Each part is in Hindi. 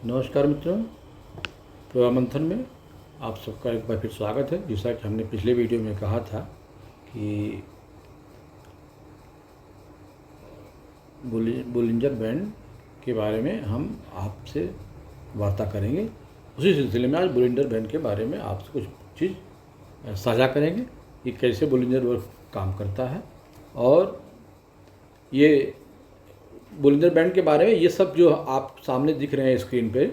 नमस्कार मित्रों, प्रभा मंथन में आप सबका एक बार फिर स्वागत है। जैसा कि हमने पिछले वीडियो में कहा था कि बोलिंजर बैंड के बारे में हम आपसे वार्ता करेंगे। उसी सिलसिले में आज बोलिंजर बैंड के बारे में आपसे कुछ चीज़ साझा करेंगे कि कैसे बोलिंजर वर्क काम करता है। और ये बोलिंजर बैंड के बारे में ये सब जो आप सामने दिख रहे हैं स्क्रीन पे,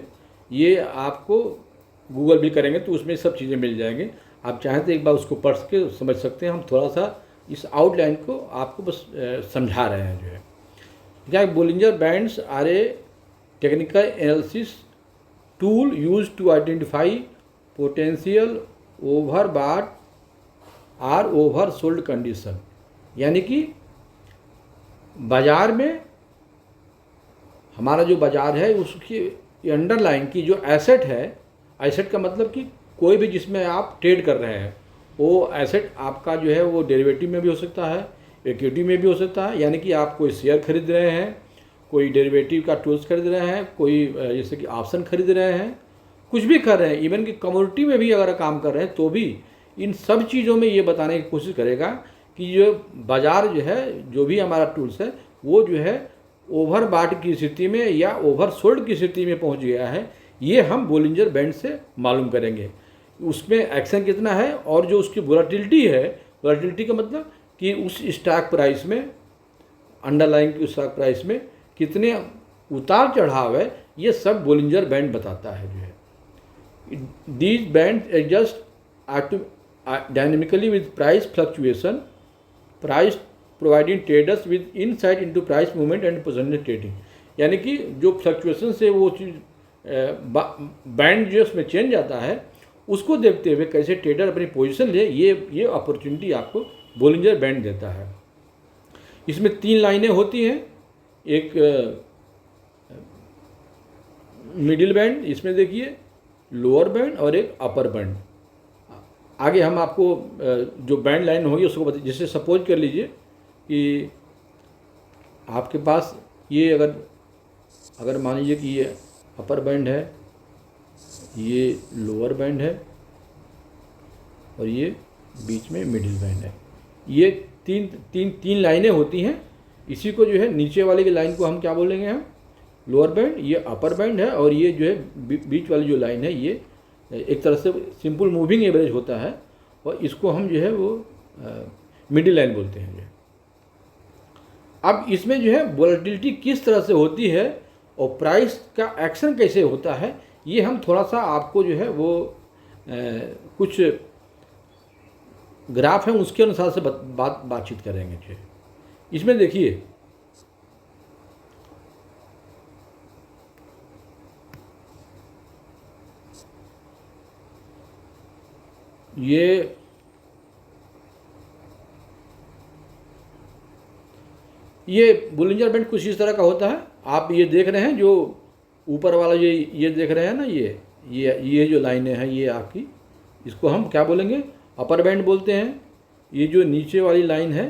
ये आपको गूगल भी करेंगे तो उसमें सब चीज़ें मिल जाएंगे। आप चाहें तो एक बार उसको पढ़ के समझ सकते हैं। हम थोड़ा सा इस आउटलाइन को आपको बस समझा रहे हैं। जो है क्या, Bollinger bands are a technical analysis tool use to identify potential overbought or oversold condition. यानी कि बाज़ार में हमारा जो बाज़ार है उसकी अंडरलाइन की जो एसेट है, एसेट का मतलब कि कोई भी जिसमें आप ट्रेड कर रहे हैं वो एसेट आपका जो है वो डेरिवेटिव में भी हो सकता है, इक्विटी में भी हो सकता है। यानी कि आप कोई शेयर खरीद रहे हैं, कोई डेरिवेटिव का टूल्स खरीद रहे हैं, कोई जैसे कि ऑप्शन खरीद रहे हैं, कुछ भी कर रहे हैं, इवन कि कमोडिटी में भी अगर काम कर रहे हैं तो भी इन सब चीज़ों में ये बताने की कोशिश करेगा कि जो बाज़ार जो है, जो भी हमारा टूल्स है वो जो है ओवरबॉट की स्थिति में या ओवरसोल्ड की स्थिति में पहुंच गया है। ये हम बोलिंजर बैंड से मालूम करेंगे। उसमें एक्शन कितना है और जो उसकी वोलेटिलिटी है, वोलेटिलिटी का मतलब कि उस स्टॉक प्राइस में, अंडरलाइन की स्टॉक प्राइस में कितने उतार चढ़ाव है, ये सब बोलिंजर बैंड बताता है। जो है these band adjust dynamically with price fluctuation, price providing traders with insight into price movement and position trading. यानी कि जो फ्लक्चुएशन से वो चीज़ बैंड जो उसमें चेंज आता है, उसको देखते हुए कैसे ट्रेडर अपनी पोजीशन ले, ये अपॉर्चुनिटी आपको बोलिंजर बैंड देता है। इसमें 3 लाइनें होती हैं, एक मिडिल बैंड, इसमें देखिए लोअर बैंड और एक अपर बैंड। आगे हम आपको जो बैंड लाइन होगी उसको बता। जैसे सपोज कर लीजिए कि आपके पास ये अगर मान लीजिए कि ये अपर बैंड है, ये लोअर बैंड है और ये बीच में मिडिल बैंड है। ये तीन लाइनें होती हैं। इसी को जो है नीचे वाली की लाइन को हम क्या बोलेंगे, हम लोअर बैंड, ये अपर बैंड है, और ये जो है बीच वाली जो लाइन है ये एक तरह से सिंपल मूविंग एवरेज होता है, और इसको हम जो है वो मिडिल लाइन बोलते हैं। अब इसमें जो है वोलेटिलिटी किस तरह से होती है और प्राइस का एक्शन कैसे होता है, ये हम थोड़ा सा आपको जो है वो कुछ ग्राफ है उसके अनुसार से बातचीत करेंगे। जो इसमें देखिए ये बोलिंजर बैंड कुछ इस तरह का होता है। आप ये देख रहे हैं, जो ऊपर वाला ये देख रहे हैं ना, ये जो लाइनें हैं ये आपकी, इसको हम क्या बोलेंगे, अपर बैंड बोलते हैं। ये जो नीचे वाली लाइन है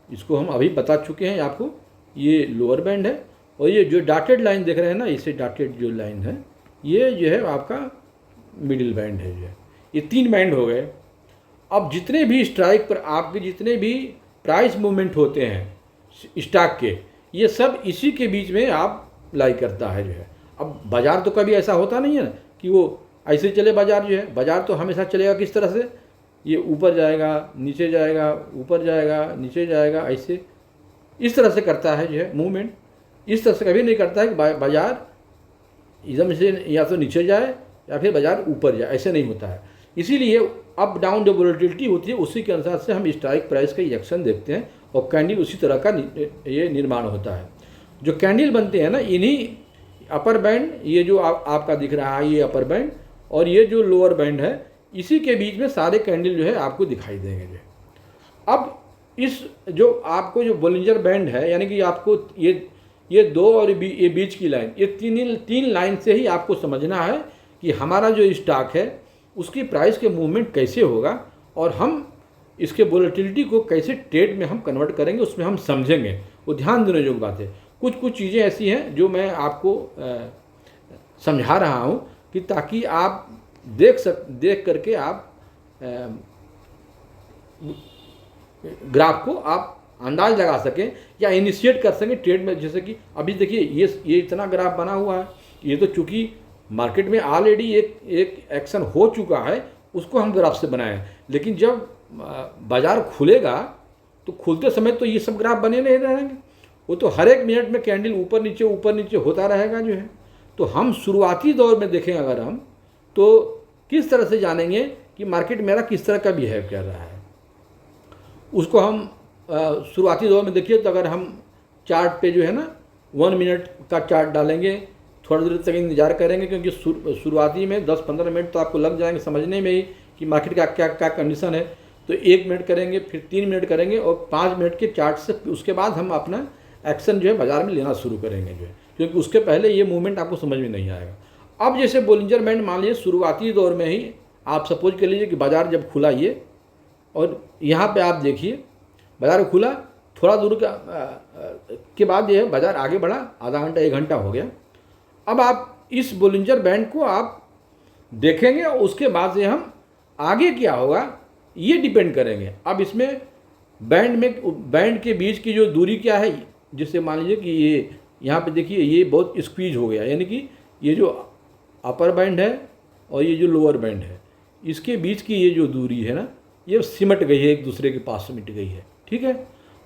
इसको हम अभी बता चुके हैं आपको, ये लोअर बैंड है। और ये जो डॉटेड लाइन देख रहे हैं ना, इसे डॉटेड जो लाइन है ये जो है आपका मिडिल बैंड है। जो है ये 3 बैंड हो गए। अब जितने भी स्ट्राइक पर आपके जितने भी प्राइस मूवमेंट होते हैं स्टॉक के, ये सब इसी के बीच में आप लाई करता है। जो है अब बाज़ार तो कभी ऐसा होता नहीं है ना कि वो ऐसे चले। बाज़ार जो है, बाज़ार तो हमेशा चलेगा किस तरह से, ये ऊपर जाएगा, नीचे जाएगा, ऊपर जाएगा, नीचे जाएगा, ऐसे इस तरह से करता है। जो है मूवमेंट इस तरह से कभी नहीं करता है कि बाज़ार एकदम से या तो नीचे जाए या फिर बाज़ार ऊपर जाए, ऐसे नहीं होता है। इसीलिए अप डाउन जो वोलेटिलिटी होती है उसी के अनुसार से हम स्ट्राइक प्राइस का एक्शन देखते हैं, और कैंडल उसी तरह का ये निर्माण होता है। जो कैंडल बनते हैं ना, इन्हीं अपर बैंड, ये जो आपका दिख रहा है ये अपर बैंड, और ये जो लोअर बैंड है, इसी के बीच में सारे कैंडल जो है आपको दिखाई देंगे। जो अब इस जो आपको जो बोलिंजर बैंड है, यानी कि आपको ये 2 और ये बीच की लाइन, ये तीन लाइन से ही आपको समझना है कि हमारा जो स्टॉक है उसकी प्राइस के मूवमेंट कैसे होगा, और हम इसके वोलेटिलिटी को कैसे ट्रेड में हम कन्वर्ट करेंगे, उसमें हम समझेंगे। वो ध्यान देने योग्य बात है। कुछ चीज़ें ऐसी हैं जो मैं आपको समझा रहा हूँ कि ताकि आप देख करके आप ग्राफ को आप अंदाज लगा सकें या इनिशिएट कर सकें ट्रेड में। जैसे कि अभी देखिए ये इतना ग्राफ बना हुआ है, ये तो चूंकि मार्केट में ऑलरेडी एक एक्शन हो चुका है, उसको हम ग्राफ से बनाए। लेकिन जब बाजार खुलेगा तो खुलते समय तो ये सब ग्राफ बने नहीं रहेंगे, वो तो हर एक मिनट में कैंडल ऊपर नीचे होता रहेगा जो है। तो हम शुरुआती दौर में देखें अगर हम, तो किस तरह से जानेंगे कि मार्केट मेरा किस तरह का बिहेव कर रहा है, उसको हम शुरुआती दौर में देखिए। तो अगर हम चार्ट पे जो है ना 1 मिनट का चार्ट डालेंगे, थोड़ी देर तक इंतजार करेंगे, क्योंकि शुरुआती में 10-15 मिनट तो आपको लग जाएंगे समझने में ही कि मार्केट का क्या कंडीशन है। तो 1 मिनट करेंगे, फिर 3 मिनट करेंगे, और 5 मिनट के चार्ट से उसके बाद हम अपना एक्शन जो है बाजार में लेना शुरू करेंगे जो है, क्योंकि उसके पहले ये मूवमेंट आपको समझ में नहीं आएगा। अब जैसे बोलिंजर बैंड मान लीजिए शुरुआती दौर में ही आप सपोज कर लीजिए कि बाजार जब खुला ये, और यहाँ पे आप देखिए बाजार खुला, थोड़ा दूर के बाद ये बाजार आगे बढ़ा, आधा घंटा 1 घंटा हो गया। अब आप इस बोलिंजर बैंड को आप देखेंगे, और उसके बाद से हम आगे क्या होगा ये डिपेंड करेंगे। अब इसमें बैंड के बीच की जो दूरी क्या है, जिससे मान लीजिए कि ये यहाँ पे देखिए ये बहुत स्क्वीज हो गया, यानी कि ये जो अपर बैंड है और ये जो लोअर बैंड है, इसके बीच की ये जो दूरी है ना, ये सिमट गई है, एक दूसरे के पास सिमट गई है, ठीक है।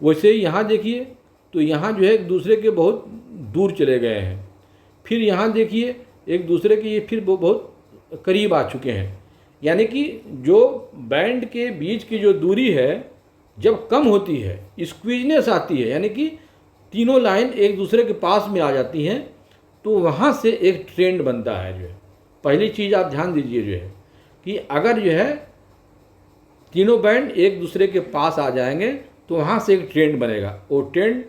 वैसे ही यहाँ देखिए तो यहाँ जो है एक दूसरे के बहुत दूर चले गए हैं, फिर यहाँ देखिए एक दूसरे के ये फिर बहुत करीब आ चुके हैं। यानी कि जो बैंड के बीच की जो दूरी है जब कम होती है, स्क्वीजनेस आती है, यानी कि तीनों लाइन एक दूसरे के पास में आ जाती हैं, तो वहाँ से एक ट्रेंड बनता है जो है। पहली चीज़ आप ध्यान दीजिए जो है कि अगर जो है तीनों बैंड एक दूसरे के पास आ जाएंगे तो वहाँ से एक ट्रेंड बनेगा। वो ट्रेंड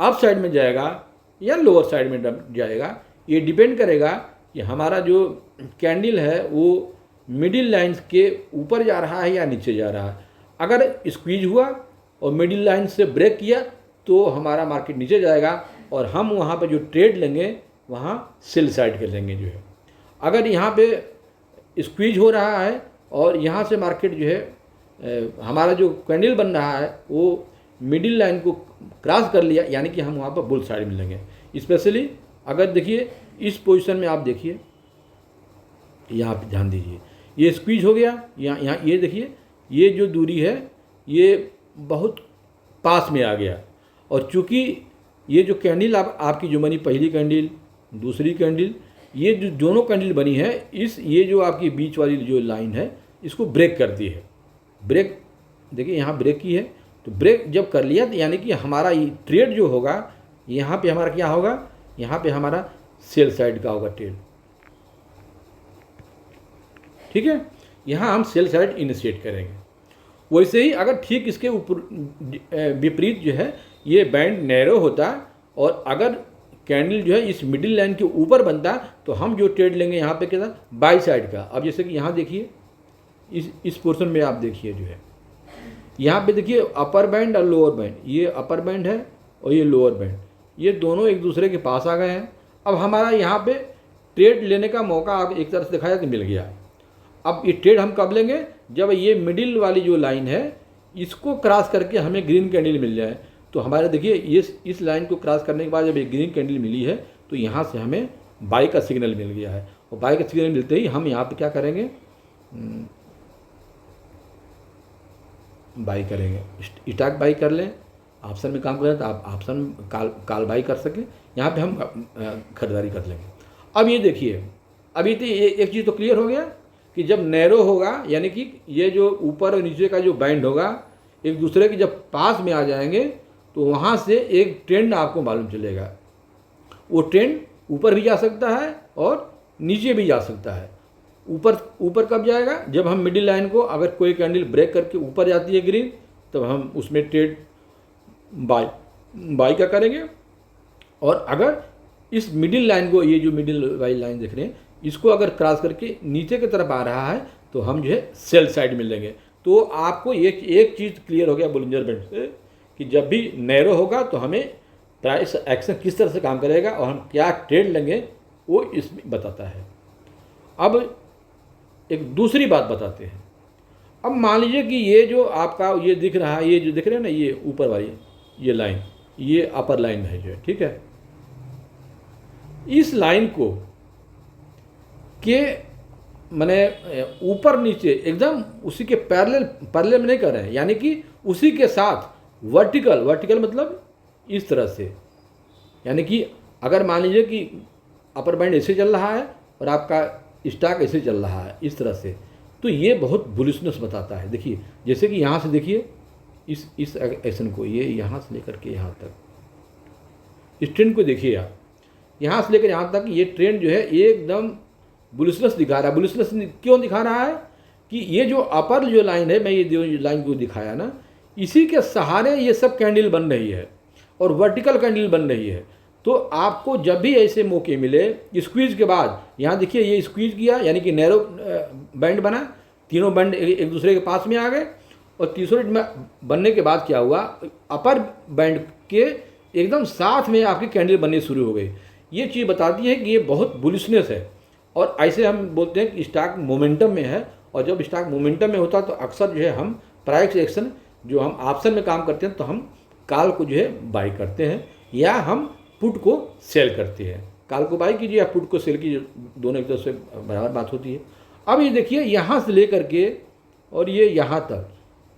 अप साइड में जाएगा या लोअर साइड में जाएगा, ये डिपेंड करेगा कि हमारा जो कैंडल है वो मिडिल लाइंस के ऊपर जा रहा है या नीचे जा रहा है। अगर स्क्वीज हुआ और मिडिल लाइन से ब्रेक किया तो हमारा मार्केट नीचे जाएगा, और हम वहाँ पे जो ट्रेड लेंगे वहाँ सेल साइड के लेंगे जो है। अगर यहाँ पे स्क्वीज हो रहा है और यहाँ से मार्केट जो है हमारा जो कैंडल बन रहा है वो मिडिल लाइन को क्रॉस कर लिया, यानी कि हम वहाँ पर बुल साइड में लेंगे। स्पेशली अगर देखिए इस पोजीशन में आप देखिए, यहाँ पे ध्यान दीजिए, ये स्क्वीज हो गया, यहाँ ये देखिए ये जो दूरी है ये बहुत पास में आ गया, और चूँकि ये जो कैंडल आपकी जो बनी, पहली कैंडल दूसरी कैंडल, ये जो दोनों कैंडल बनी है, ये जो आपकी बीच वाली जो लाइन है इसको ब्रेक कर दी है। ब्रेक देखिए यहाँ ब्रेक की है, तो ब्रेक जब कर लिया तो यानी कि हमारा ये ट्रेड जो होगा यहाँ पे हमारा क्या होगा, यहाँ पे हमारा सेल साइड का होगा ट्रेड, ठीक है। यहाँ हम सेल साइड इनिशिएट करेंगे। वैसे ही अगर ठीक इसके ऊपर विपरीत जो है ये बैंड नैरो होता, और अगर कैंडल जो है इस मिडिल लाइन के ऊपर बनता, तो हम जो ट्रेड लेंगे यहाँ पे क्या था, बाई साइड का। अब जैसे कि यहाँ देखिए इस पोर्शन में आप देखिए जो है यहाँ पे देखिए अपर बैंड और लोअर बैंड, ये अपर बैंड है और ये लोअर बैंड, ये दोनों एक दूसरे के पास आ गए हैं। अब हमारा यहाँ पे ट्रेड लेने का मौका आप एक तरह से दिखाया कि मिल गया। अब ये ट्रेड हम कब लेंगे, जब ये मिडिल वाली जो लाइन है इसको क्रॉस करके हमें ग्रीन कैंडल मिल जाए। तो हमारे देखिए इस लाइन को क्रॉस करने के बाद जब ये ग्रीन कैंडल मिली है तो यहाँ से हमें बाई का सिग्नल मिल गया है, और बाई का सिग्नल मिलते ही हम यहाँ पे क्या करेंगे, बाई करेंगे। स्टॉक बाई कर लें, ऑप्शन में काम करें तो आप ऑप्शन काल बाई कर सकें, यहाँ पे हम खरीदारी कर लेंगे। अब ये देखिए, अभी तो एक चीज़ तो क्लियर हो गया कि जब नैरो होगा, यानी कि ये जो ऊपर और नीचे का जो बैंड होगा एक दूसरे के जब पास में आ जाएंगे तो वहाँ से एक ट्रेंड आपको मालूम चलेगा। वो ट्रेंड ऊपर भी जा सकता है और नीचे भी जा सकता है। ऊपर कब जाएगा, जब हम मिडिल लाइन को अगर कोई कैंडल ब्रेक करके ऊपर जाती है ग्रीन, तब हम उसमें ट्रेड बाई का करेंगे। और अगर इस मिडिल लाइन को, ये जो मिडिल वाली लाइन देख रहे हैं, इसको अगर क्रॉस करके नीचे की तरफ आ रहा है तो हम जो है सेल साइड में लेंगे। तो आपको एक चीज़ क्लियर हो गया बोलिंजर बैंड से कि जब भी नैरो होगा तो हमें प्राइस एक्शन किस तरह से काम करेगा और हम क्या ट्रेड लेंगे वो इसमें बताता है। अब एक दूसरी बात बताते हैं। अब मान लीजिए कि ये जो आपका ये दिख रहा है, ये जो दिख रहे हैं ना, ये ऊपर वाली ये लाइन, ये अपर लाइन है जो है, ठीक है। इस लाइन को के मैंने ऊपर नीचे एकदम उसी के पैरेलल में नहीं कर रहे हैं, यानी कि उसी के साथ वर्टिकल मतलब इस तरह से, यानी कि अगर मान लीजिए कि अपर बैंड ऐसे चल रहा है और आपका स्टॉक ऐसे चल रहा है इस तरह से, तो ये बहुत बुलिशनेस बताता है। देखिए जैसे कि यहाँ से देखिए इस एक्शन को, ये यहाँ से लेकर के यहाँ तक इस ट्रेंड को देखिए आप, यहाँ से लेकर यहाँ तक ये ट्रेंड जो है एकदम बुलिशनेस दिखा रहा है। बुलिशनेस क्यों दिखा रहा है कि ये जो अपर जो लाइन है, मैं ये जो लाइन को दिखाया ना, इसी के सहारे ये सब कैंडल बन रही है और वर्टिकल कैंडल बन रही है। तो आपको जब भी ऐसे मौके मिले, स्क्वीज के बाद यहाँ देखिए ये स्क्वीज किया, यानी कि नैरो बैंड बना, तीनों बैंड एक दूसरे के पास में आ गए, और तीसरे में बनने के बाद क्या हुआ, अपर बैंड के एकदम साथ में आपकी कैंडल बननी शुरू हो गई। ये चीज़ बताती है कि ये बहुत बुलिशनेस है, और ऐसे हम बोलते हैं कि स्टॉक मोमेंटम में है। और जब स्टॉक मोमेंटम में होता है तो अक्सर जो है हम प्राइस एक्शन जो हम ऑप्शन में काम करते हैं तो हम कॉल को जो है बाई करते हैं या हम पुट को सेल करते हैं। कॉल को बाई कीजिए या पुट को सेल कीजिए, दोनों एक दूसरे से बराबर बात होती है। अब ये देखिए यहाँ से लेकर के और ये यहाँ तक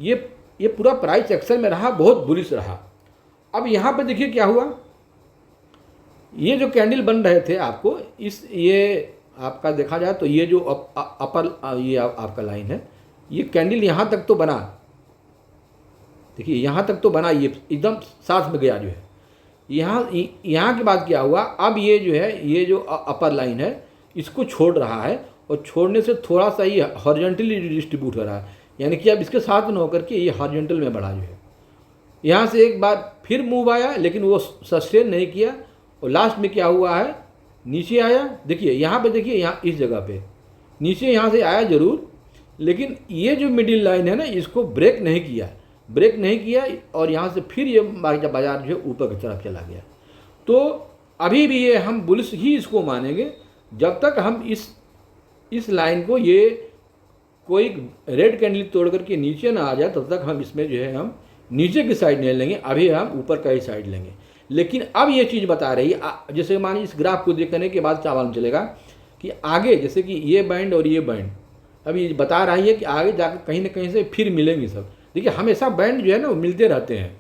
ये पूरा प्राइस एक्शन में रहा, बहुत बुलिश रहा। अब यहाँ पे देखिए क्या हुआ, ये जो कैंडल बन रहे थे आपको ये आपका देखा जाए तो ये जो अपर ये आपका लाइन है, ये कैंडल यहाँ तक तो बना, देखिए यहाँ तक तो बना, ये एकदम साथ में गया जो है। यहाँ के बाद क्या हुआ, अब ये जो है ये जो अपर लाइन है इसको छोड़ रहा है, और छोड़ने से थोड़ा सा ये हॉरिजॉन्टली डिस्ट्रीब्यूट हो रहा है, यानी कि अब इसके साथ न होकर के ये हॉरिजॉन्टल में बढ़ा जो है। यहाँ से एक बार फिर मूव आया लेकिन वो सस्टेन नहीं किया, और लास्ट में क्या हुआ है, नीचे आया। देखिए यहाँ पे देखिए, यहाँ इस जगह पे नीचे यहाँ से आया ज़रूर, लेकिन ये जो मिडिल लाइन है ना इसको ब्रेक नहीं किया, और यहाँ से फिर ये बाजार जो है ऊपर की तरफ चला गया। तो अभी भी ये हम बुलिश ही इसको मानेंगे जब तक हम इस लाइन को ये कोई रेड कैंडल तोड़ करके नीचे ना आ जाए, तब तक हम इसमें जो है हम नीचे की साइड नहीं लेंगे, अभी हम ऊपर का ही साइड लेंगे। लेकिन अब ये चीज़ बता रही है, जैसे मानिए इस ग्राफ को देखने के बाद क्या मालूम चलेगा कि आगे जैसे कि ये बैंड और ये बैंड अभी बता रही है कि आगे जाकर कहीं ना कहीं से फिर मिलेंगे सब। देखिए हमेशा बैंड जो है ना वो मिलते रहते हैं,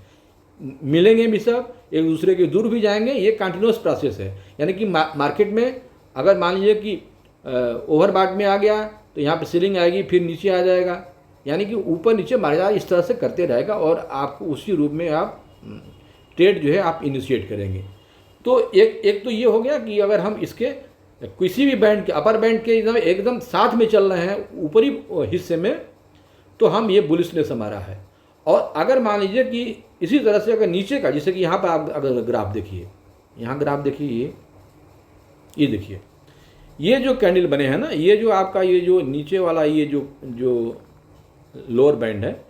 मिलेंगे भी सब, एक दूसरे के दूर भी जाएंगे, ये कंटिन्यूस प्रोसेस है। यानी कि मार्केट में अगर मान लीजिए कि ओवरबॉट में आ गया तो यहाँ पर सेलिंग आएगी, फिर नीचे आ जाएगा, यानी कि ऊपर नीचे बाजार इस तरह से करते रहेगा, और आपको उसी रूप में आप ट्रेड जो है आप इनिशिएट करेंगे। तो एक तो ये हो गया कि अगर हम इसके किसी भी बैंड के अपर बैंड के एकदम साथ में चल रहे हैं ऊपरी हिस्से में, तो हम ये बुलिशनेस हमारा है। और अगर मान लीजिए कि इसी तरह से अगर नीचे का, जैसे कि यहाँ पर आप अगर ग्राफ देखिए, यहाँ ग्राफ देखिए, ये देखिए ये जो कैंडल बने हैं ना, ये जो आपका ये जो नीचे वाला ये जो लोअर बैंड है,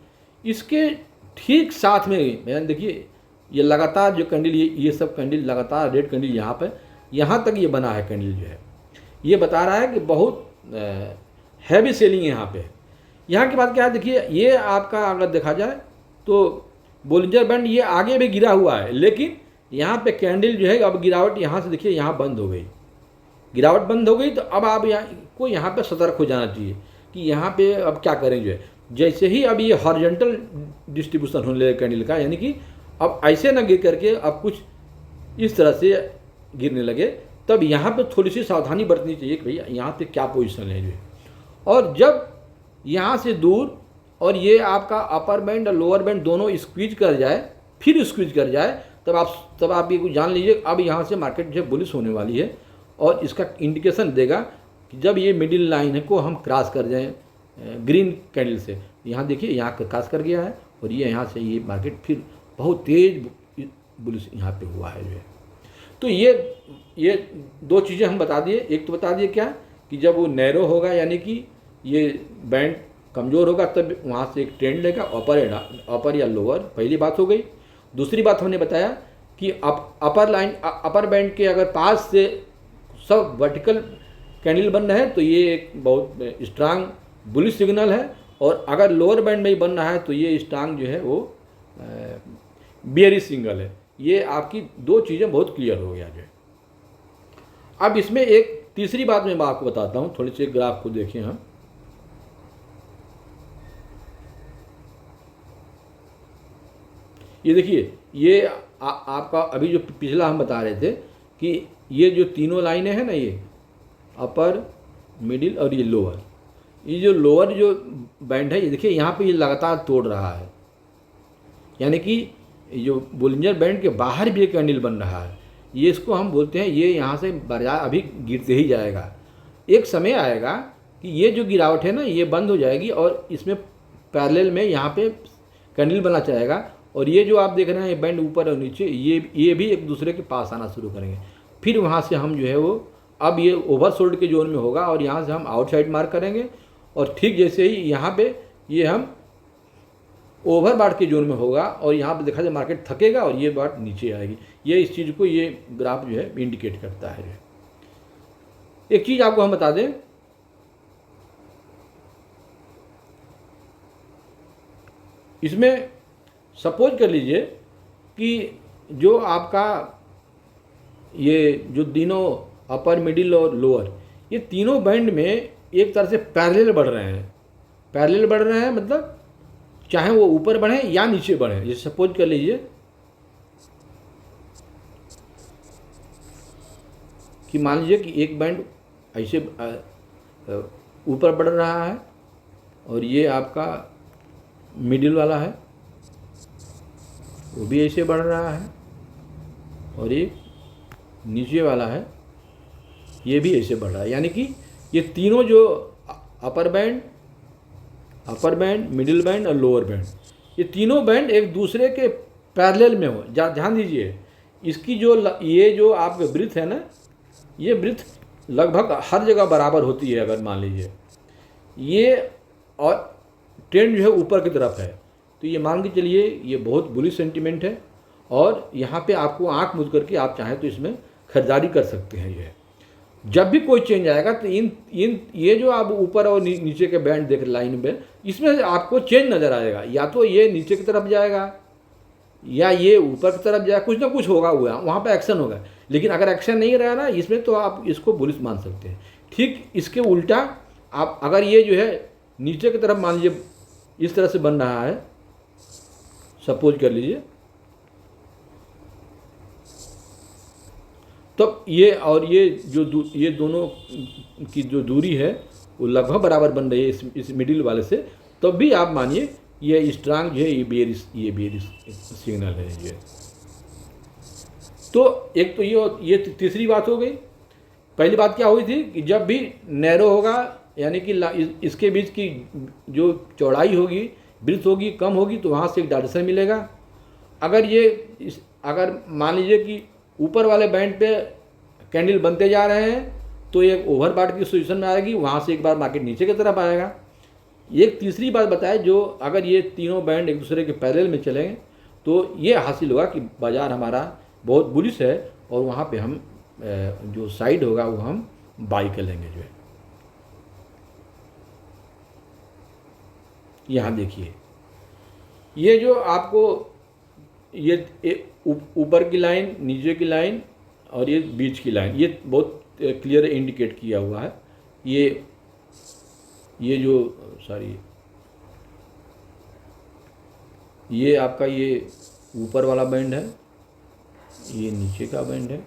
इसके ठीक साथ में मैंने देखिए ये लगातार जो कैंडल ये सब कैंडल लगातार रेड कैंडल यहाँ पे यहाँ तक ये बना है कैंडल जो है, ये बता रहा है कि बहुत हैवी सेलिंग यहाँ पे है। यहाँ के बाद क्या है, देखिए ये आपका अगर देखा जाए तो बोलिंजर बैंड ये आगे भी गिरा हुआ है, लेकिन यहाँ पे कैंडल जो है अब गिरावट यहाँ से देखिए यहाँ बंद हो गई, गिरावट बंद हो गई। तो अब आप यहाँ पे सतर्क हो जाना चाहिए कि यहाँ पे अब क्या करें जो है। जैसे ही अब ये हॉरिजॉन्टल डिस्ट्रीब्यूशन होने लगे कैंडल का, यानी कि अब ऐसे ना गिर करके अब कुछ इस तरह से गिरने लगे, तब यहाँ पे थोड़ी सी सावधानी बरतनी चाहिए कि भैया यहाँ पे क्या पोजीशन है जो है। और जब यहाँ से दूर और ये आपका अपर बैंड और लोअर बैंड दोनों स्क्वीज कर जाए, फिर स्क्वीज कर जाए, तब आप ये जान लीजिए अब यहाँ से मार्केट जो बुलिश होने वाली है। और इसका इंडिकेशन देगा कि जब ये मिडिल लाइन को हम क्रॉस कर जाएँ ग्रीन कैंडल से, यहाँ देखिए यहाँ क्रॉस कर गया है, और ये यहाँ से ये मार्केट फिर बहुत तेज बुलिश यहाँ पे हुआ है जो है। तो ये दो चीज़ें हम बता दिए। एक तो बता दिए क्या कि जब वो नैरो होगा, यानी कि ये बैंड कमज़ोर होगा, तब वहाँ से एक ट्रेंड लेगा अपर या लोअर, पहली बात हो गई। दूसरी बात हमने बताया कि अपर बैंड के अगर पास से सब वर्टिकल कैंडल बन रहे हैं तो ये एक बहुत स्ट्रांग बुलिश सिग्नल है, और अगर लोअर बैंड में ही बन रहा है तो ये स्ट्रांग जो है वो बियरिश सिग्नल है। ये आपकी दो चीज़ें बहुत क्लियर हो गया जो है। अब इसमें एक तीसरी बात मैं आपको बताता हूँ, थोड़ी सी ग्राफ को देखें हम। ये देखिए, ये आपका अभी जो पिछला हम बता रहे थे कि ये जो तीनों लाइनें हैं ना, ये अपर, मिडिल और ये लोअर, ये जो लोअर जो बैंड है, ये देखिए यहाँ पे ये लगातार तोड़ रहा है, यानी कि जो बोलिंजर बैंड के बाहर भी एक कैंडल बन रहा है। ये इसको हम बोलते हैं, ये यहाँ से बाजार अभी गिरते ही जाएगा। एक समय आएगा कि ये जो गिरावट है ना ये बंद हो जाएगी और इसमें पैरेलल में यहाँ पे कैंडल बनना चाहेगा, और ये जो आप देख रहे हैं ये बैंड ऊपर और नीचे, ये भी एक दूसरे के पास आना शुरू करेंगे। फिर वहाँ से हम जो है वो, अब ये ओवरसोल्ड के जोन में होगा और यहाँ से हम आउटसाइड मार्क करेंगे, और ठीक जैसे ही यहाँ पे ये हम ओवरबॉट के जोन में होगा और यहाँ पे देखा जाए मार्केट थकेगा और ये बात नीचे आएगी। ये इस चीज़ को ये ग्राफ जो है इंडिकेट करता है। एक चीज़ आपको हम बता दें, इसमें सपोज कर लीजिए कि जो आपका ये जो तीनों अपर, मिडिल और लोअर, ये तीनों बैंड में एक तरह से पैरेलल बढ़ रहे हैं। पैरेलल बढ़ रहे हैं मतलब चाहे वो ऊपर बढ़े या नीचे बढ़े। जैसे सपोज कर लीजिए कि मान लीजिए कि एक बैंड ऐसे ऊपर बढ़ रहा है और ये आपका मिडिल वाला है, वो भी ऐसे बढ़ रहा है, और ये नीचे वाला है ये भी ऐसे बढ़ रहा है। यानी कि ये तीनों जो अपर बैंड, मिडिल बैंड और लोअर बैंड, ये तीनों बैंड एक दूसरे के पैरेलल में हो। ध्यान दीजिए, इसकी जो ये जो आपके ब्रीथ है ना, ये ब्रीथ लगभग हर जगह बराबर होती है। अगर मान लीजिए ये और ट्रेंड जो है ऊपर की तरफ है, तो ये मान के चलिए ये बहुत बुलिश सेंटीमेंट है, और यहाँ पे आपको आंख मूंद करके आप चाहें तो इसमें खरीदारी कर सकते हैं। ये जब भी कोई चेंज आएगा तो इन ये जो आप ऊपर और नीचे के बैंड देख रहे लाइन में, इसमें आपको चेंज नज़र आएगा। या तो ये नीचे की तरफ जाएगा या ये ऊपर की तरफ जाएगा, कुछ ना कुछ होगा हुआ, वहाँ पे एक्शन होगा। लेकिन अगर एक्शन नहीं रहा ना इसमें, तो आप इसको बुलिश मान सकते हैं। ठीक इसके उल्टा आप अगर ये जो है नीचे की तरफ मान लीजिए इस तरह से बन रहा है, सपोज कर लीजिए, तब ये और ये जो ये दोनों की जो दूरी है वो लगभग बराबर बन रही है इस मिडिल वाले से, तब भी आप मानिए ये स्ट्रांग जो है ये बेरिश सिग्नल है ये। तो एक तो ये तीसरी बात हो गई। पहली बात क्या हुई थी कि जब भी नैरो होगा, यानी कि इसके बीच की जो चौड़ाई होगी, ब्रीथ होगी, कम होगी, तो वहाँ से एक डायरेक्शन मिलेगा। अगर मान लीजिए कि ऊपर वाले बैंड पे कैंडल बनते जा रहे हैं तो एक ओवरबॉट की सिचुएशन में आएगी, वहाँ से एक बार मार्केट नीचे की तरफ आएगा। एक तीसरी बात बताए, जो अगर ये तीनों बैंड एक दूसरे के पैरेलल में चलेंगे तो ये हासिल होगा कि बाज़ार हमारा बहुत बुलिश है, और वहाँ पे हम जो साइड होगा वो हम बाई कर लेंगे जो है। यहाँ देखिए, ये जो आपको ये ऊपर की लाइन, नीचे की लाइन और ये बीच की लाइन, ये बहुत क्लियर इंडिकेट किया हुआ है। ये जो सॉरी ये आपका ये ऊपर वाला बैंड है, ये नीचे का बैंड है,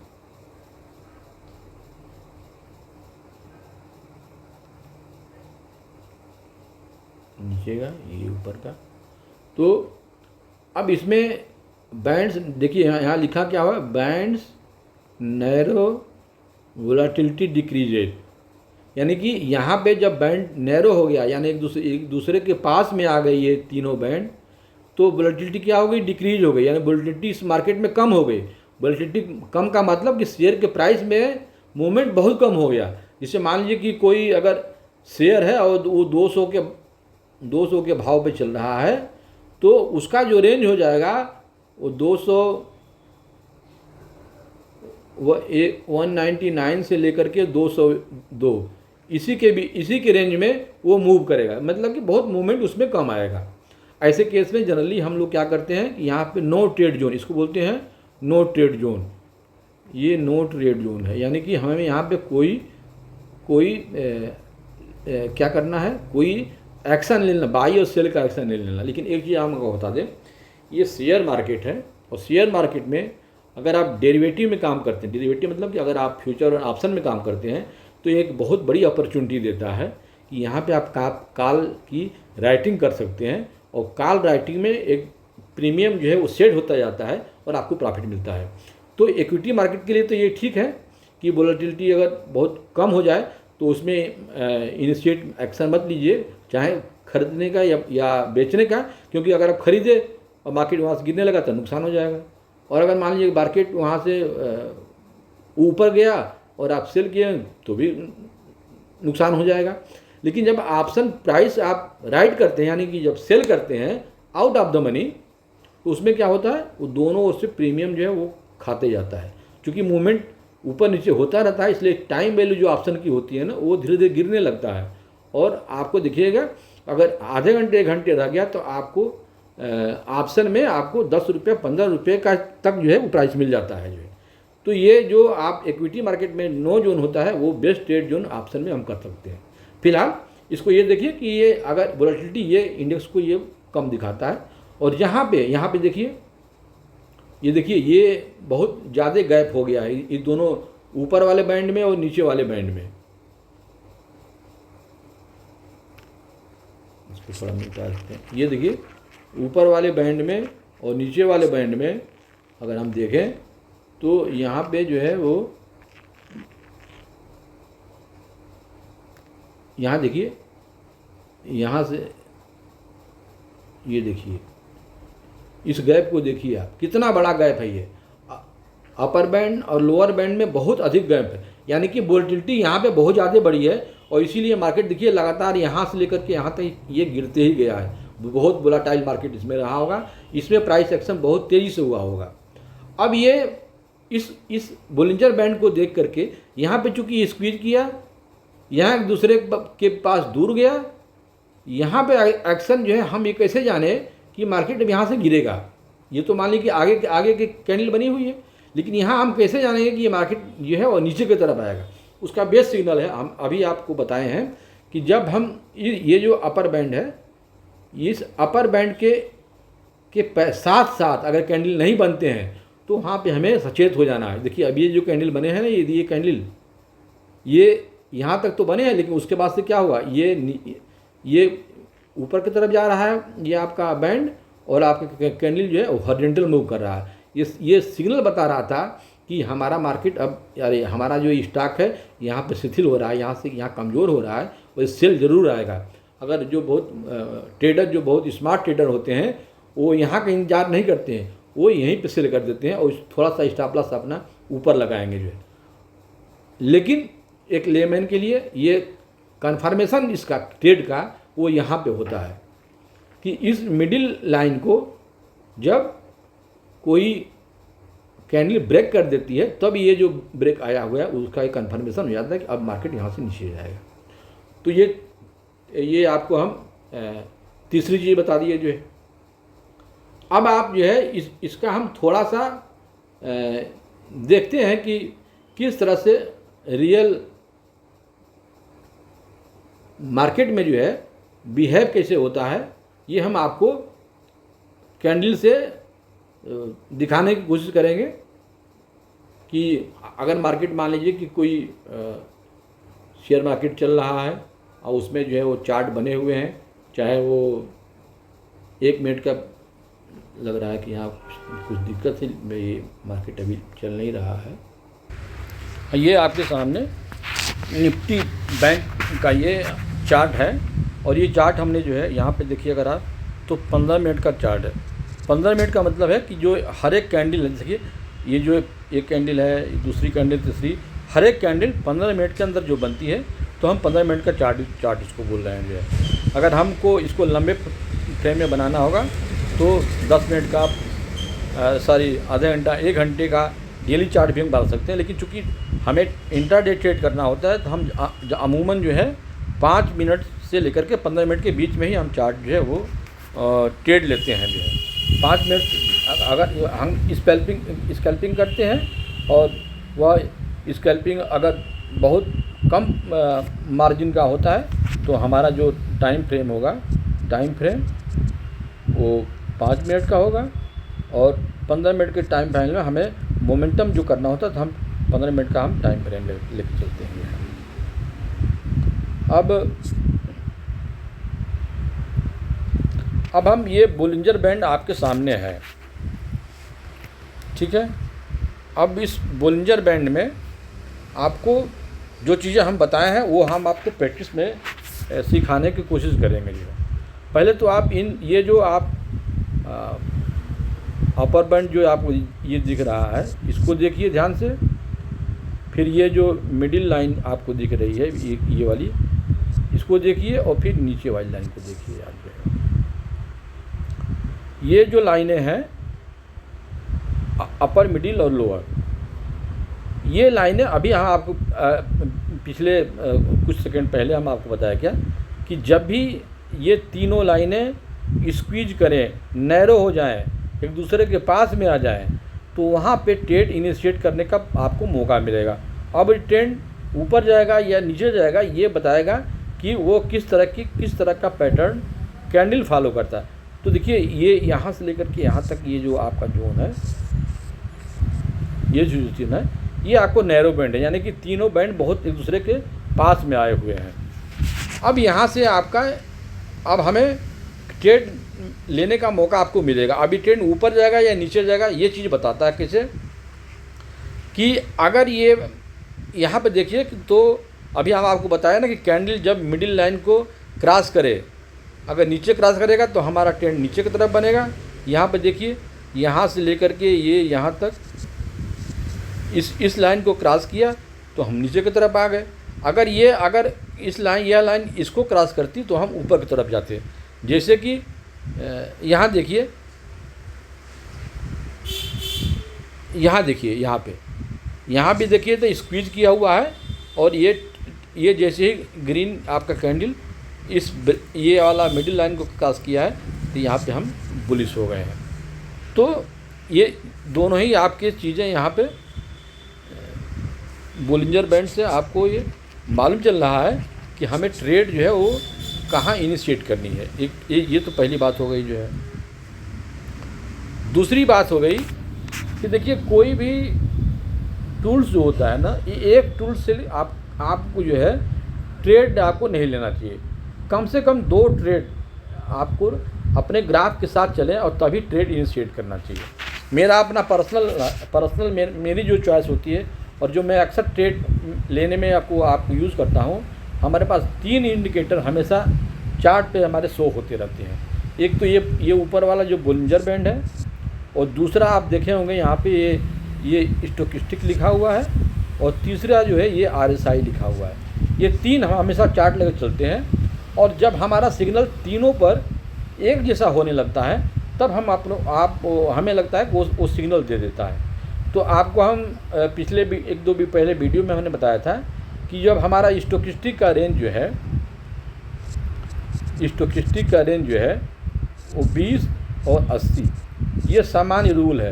नीचे का, ये ऊपर का। तो अब इसमें बैंड्स देखिए, यहाँ लिखा क्या हुआ, बैंड्स नैरो वोलेटिलिटी डिक्रीजेज, यानी कि यहाँ पे जब बैंड नैरो हो गया, यानी एक दूसरे के पास में आ गई ये तीनों बैंड, तो वोलेटिलिटी क्या हो गई, डिक्रीज हो गई, यानी वोलेटिलिटी इस मार्केट में कम हो गई। वोलेटिलिटी कम का मतलब कि शेयर के प्राइस में मूवमेंट बहुत कम हो गया। जैसे मान लीजिए कि कोई अगर शेयर है और वो 200 के भाव पे चल रहा है, तो उसका जो रेंज हो जाएगा वो वह 199 से लेकर के 202 इसी के रेंज में वो मूव करेगा, मतलब कि बहुत मूवमेंट उसमें कम आएगा। ऐसे केस में जनरली हम लोग क्या करते हैं कि यहाँ पे नो ट्रेड जोन, इसको बोलते हैं नो ट्रेड जोन। ये नो ट्रेड जोन है, यानी कि हमें यहाँ पे कोई क्या करना है, कोई एक्शन ले लेना, बाई और सेल का एक्शन ले लेना। लेकिन एक चीज़ आपको बता दें, ये शेयर मार्केट है और शेयर मार्केट में अगर आप डेरिवेटिव में काम करते हैं, डेरिवेटिव मतलब कि अगर आप फ्यूचर और ऑप्शन में काम करते हैं तो ये एक बहुत बड़ी अपॉर्चुनिटी देता है कि यहाँ पे आप कॉल की राइटिंग कर सकते हैं और कॉल राइटिंग में एक प्रीमियम जो है वो सेट होता जाता है और आपको प्रॉफिट मिलता है। तो इक्विटी मार्केट के लिए तो ये ठीक है कि वोलेटिलिटी अगर बहुत कम हो जाए तो उसमें इनिशिएट एक्शन मत लीजिए, चाहे खरीदने का या बेचने का, क्योंकि अगर आप खरीदे और मार्केट वहाँ से गिरने लगा तो नुकसान हो जाएगा। और अगर मान लीजिए मार्केट वहाँ से ऊपर गया और आप सेल किए तो भी नुकसान हो जाएगा। लेकिन जब ऑप्शन प्राइस आप राइट करते हैं, यानी कि जब सेल करते हैं आउट ऑफ द मनी, तो उसमें क्या होता है, वो दोनों ओर से प्रीमियम जो है वो खाते जाता है। क्योंकि मूवमेंट ऊपर नीचे होता रहता है, इसलिए टाइम वैल्यू जो ऑप्शन की होती है ना वो धीरे धीरे गिरने लगता है। और आपको देखिएगा अगर आधे घंटे 1 घंटे रह गया तो आपको ऑप्शन में आपको 10 रुपये 15 रुपये का तक जो है वो प्राइस मिल जाता है जो है। तो ये जो आप इक्विटी मार्केट में नो जोन होता है वो बेस्ट ट्रेड जोन ऑप्शन में हम कर सकते हैं। फिलहाल इसको ये देखिए कि ये अगर वोलेटिलिटी ये इंडेक्स को ये कम दिखाता है और यहाँ पे देखिए, ये देखिए ये बहुत ज़्यादा गैप हो गया है ये दोनों ऊपर वाले बैंड में और नीचे वाले बैंड में। इसको थोड़ा मिटा सकते हैं। ये देखिए ऊपर वाले बैंड में और नीचे वाले बैंड में अगर हम देखें तो यहाँ पे जो है वो, यहाँ देखिए, यहाँ से ये देखिए इस गैप को देखिए आप, कितना बड़ा गैप है ये। अपर बैंड और लोअर बैंड में बहुत अधिक गैप है, यानी कि वोलेटिलिटी यहाँ पे बहुत ज़्यादा बड़ी है और इसीलिए मार्केट देखिए लगातार यहाँ से लेकर के यहाँ तक ये गिरते ही गया है। बहुत वोलेटाइल मार्केट इसमें रहा होगा, इसमें प्राइस एक्शन बहुत तेज़ी से हुआ होगा। अब ये इस बोलिंजर बैंड को देख करके यहाँ पे चूँकि स्क्वीज किया, यहाँ एक दूसरे के पास दूर गया, यहाँ पे एक्शन जो है हम ये कैसे जाने कि मार्केट अब यहाँ से गिरेगा। ये तो मान लीजिए कि आगे की कैंडल बनी हुई है, लेकिन यहाँ हम कैसे जानेंगे कि ये मार्केट जो है और नीचे की तरफ आएगा। उसका बेस सिग्नल है, हम अभी आपको बताए हैं कि जब हम ये जो अपर बैंड है, इस अपर बैंड के साथ साथ अगर कैंडल नहीं बनते हैं तो वहाँ पे हमें सचेत हो जाना है। देखिए अब ये जो कैंडल बने हैं ना, ये कैंडल ये यहाँ तक तो बने हैं, लेकिन उसके बाद से क्या हुआ, ये ऊपर की तरफ जा रहा है ये आपका बैंड और आपका कैंडल जो है वो हॉरिजॉन्टल मूव कर रहा है। ये सिग्नल बता रहा था कि हमारा मार्केट अब, अरे हमारा जो स्टॉक है यहाँ पे शिथिल हो रहा है, यहाँ से यहाँ कमज़ोर हो रहा है और सेल जरूर आएगा। अगर जो बहुत ट्रेडर जो बहुत स्मार्ट ट्रेडर होते हैं वो यहाँ का इंतजार नहीं करते हैं, वो यहीं पे सेल कर देते हैं और थोड़ा सा स्टॉप लॉस अपना ऊपर लगाएंगे जो है। लेकिन एक लेमैन के लिए ये कन्फर्मेशन इसका ट्रेड का वो यहाँ पे होता है कि इस मिडिल लाइन को जब कोई कैंडल ब्रेक कर देती है तब ये जो ब्रेक आया हुआ है उसका एक कन्फर्मेशन हो जाता है कि अब मार्केट यहाँ से नीचे जाएगा। तो ये आपको हम तीसरी चीज़ बता दिए जो है। अब आप जो है इसका हम थोड़ा सा देखते हैं कि किस तरह से रियल मार्केट में जो है बिहेव कैसे होता है। ये हम आपको कैंडल से दिखाने की कोशिश करेंगे कि अगर मार्केट मान लीजिए कि कोई शेयर मार्केट चल रहा है और उसमें जो है वो चार्ट बने हुए हैं, चाहे वो 1 मिनट का लग रहा है कि यहाँ कुछ दिक्कत है, ये मार्केट अभी चल नहीं रहा है। ये आपके सामने निफ्टी बैंक का ये चार्ट है और ये चार्ट हमने जो है यहाँ पे देखिए अगर आप तो 15 मिनट का चार्ट है। 15 मिनट का मतलब है कि जो हर एक कैंडल है, देखिए ये जो एक कैंडल है, दूसरी कैंडल, तीसरी, हर एक कैंडल 15 मिनट के अंदर जो बनती है तो हम 15 मिनट का चार्ट इसको बोल रहे हैं जो है। अगर हमको इसको लंबे फ्रेम में बनाना होगा तो 10 मिनट का, सॉरी आधे घंटा, 1 घंटे का डेली चार्ट भी हम डाल सकते हैं, लेकिन चूँकि हमें इंट्राडे ट्रेड करना होता है तो हम अमूमन जो है 5 मिनट से लेकर के 15 मिनट के बीच में ही हम चार्ट जो है वो ट्रेड लेते हैं जो है। 5 मिनट अगर हम स्कैल्पिंग करते हैं और वह स्कैल्पिंग अगर बहुत कम मार्जिन का होता है तो हमारा जो टाइम फ्रेम वो 5 मिनट का होगा, और 15 मिनट के टाइम फ्रेम में हमें मोमेंटम जो करना होता है तो हम 15 मिनट का हम टाइम फ्रेम लेके चलते हैं। अब हम ये बोलिंजर बैंड आपके सामने है, ठीक है। अब इस बोलिंजर बैंड में आपको जो चीज़ें हम बताए हैं वो हम आपको प्रैक्टिस में सिखाने की कोशिश करेंगे जो। पहले तो आप ये जो आप अपर बैंड जो आपको ये दिख रहा है इसको देखिए ध्यान से। फिर ये जो मिडिल लाइन आपको दिख रही है ये वाली, इसको देखिए, और फिर नीचे वाली लाइन को देखिए। आप ये जो लाइनें हैं अपर, मिडिल और लोअर, ये लाइनें अभी हम आपको पिछले कुछ सेकंड पहले हम आपको बताया क्या कि जब भी ये तीनों लाइनें स्क्वीज करें, नैरो हो जाएं, एक दूसरे के पास में आ जाएं, तो वहाँ पे ट्रेड इनिशिएट करने का आपको मौका मिलेगा। अब ट्रेंड ऊपर जाएगा या नीचे जाएगा ये बताएगा कि वो किस तरह का पैटर्न कैंडल फॉलो करता है। तो देखिए ये यहाँ से लेकर के यहाँ तक ये जो आपका जोन है, ये जो जोन है ये आपको नैरो बैंड है, यानी कि तीनों बैंड बहुत एक दूसरे के पास में आए हुए हैं। अब यहाँ से अब हमें ट्रेड लेने का मौका आपको मिलेगा। अभी ट्रेंड ऊपर जाएगा या नीचे जाएगा ये चीज़ बताता है कैसे कि अगर ये यहाँ पे देखिए तो अभी हम आपको बताया ना कि कैंडल जब मिडिल लाइन को क्रॉस करे, अगर नीचे क्रॉस करेगा तो हमारा ट्रेंड नीचे की तरफ बनेगा। यहाँ पे देखिए यहाँ से लेकर के ये यहाँ तक इस लाइन को क्रॉस किया तो हम नीचे की तरफ आ गए। अगर यह लाइन इसको क्रॉस करती तो हम ऊपर की तरफ जाते। जैसे कि यहाँ देखिए, यहाँ भी देखिए तो स्क्वीज किया हुआ है, और ये जैसे ही ग्रीन आपका कैंडल ये वाला मिडिल लाइन को क्रॉस किया है तो यहाँ पे हम बुलिश हो गए हैं। तो ये दोनों ही आपके चीज़ें यहाँ पे बोलिंजर बैंड से आपको ये मालूम चल रहा है कि हमें ट्रेड जो है वो कहाँ इनिशिएट करनी है। ये तो पहली बात हो गई जो है। दूसरी बात हो गई कि देखिए कोई भी टूल्स जो होता है ना, ये एक टूल से आपको जो है ट्रेड आपको नहीं लेना चाहिए। कम से कम 2 ट्रेड आपको अपने ग्राफ के साथ चलें और तभी ट्रेड इनिशिएट करना चाहिए। मेरा अपना पर्सनल मेरी जो चॉइस होती है और जो मैं अक्सर ट्रेड लेने में आपको यूज़ करता हूँ, हमारे पास 3 इंडिकेटर हमेशा चार्ट पे हमारे शो होते रहते हैं। एक तो ये ऊपर वाला जो बोलिंजर बैंड है, और दूसरा आप देखे होंगे यहाँ पे ये स्टोकिस्टिक लिखा हुआ है, और तीसरा जो है ये RSI लिखा हुआ है। ये 3 हम हमेशा चार्ट लेकर चलते हैं, और जब हमारा सिग्नल तीनों पर एक जैसा होने लगता है तब हमें लगता है कि वो सिग्नल दे देता है। तो आपको हम पिछले 1-2 पहले वीडियो में हमने बताया था कि जब हमारा स्टोकिस्टिक का रेंज जो है वो 20 और 80, ये सामान्य रूल है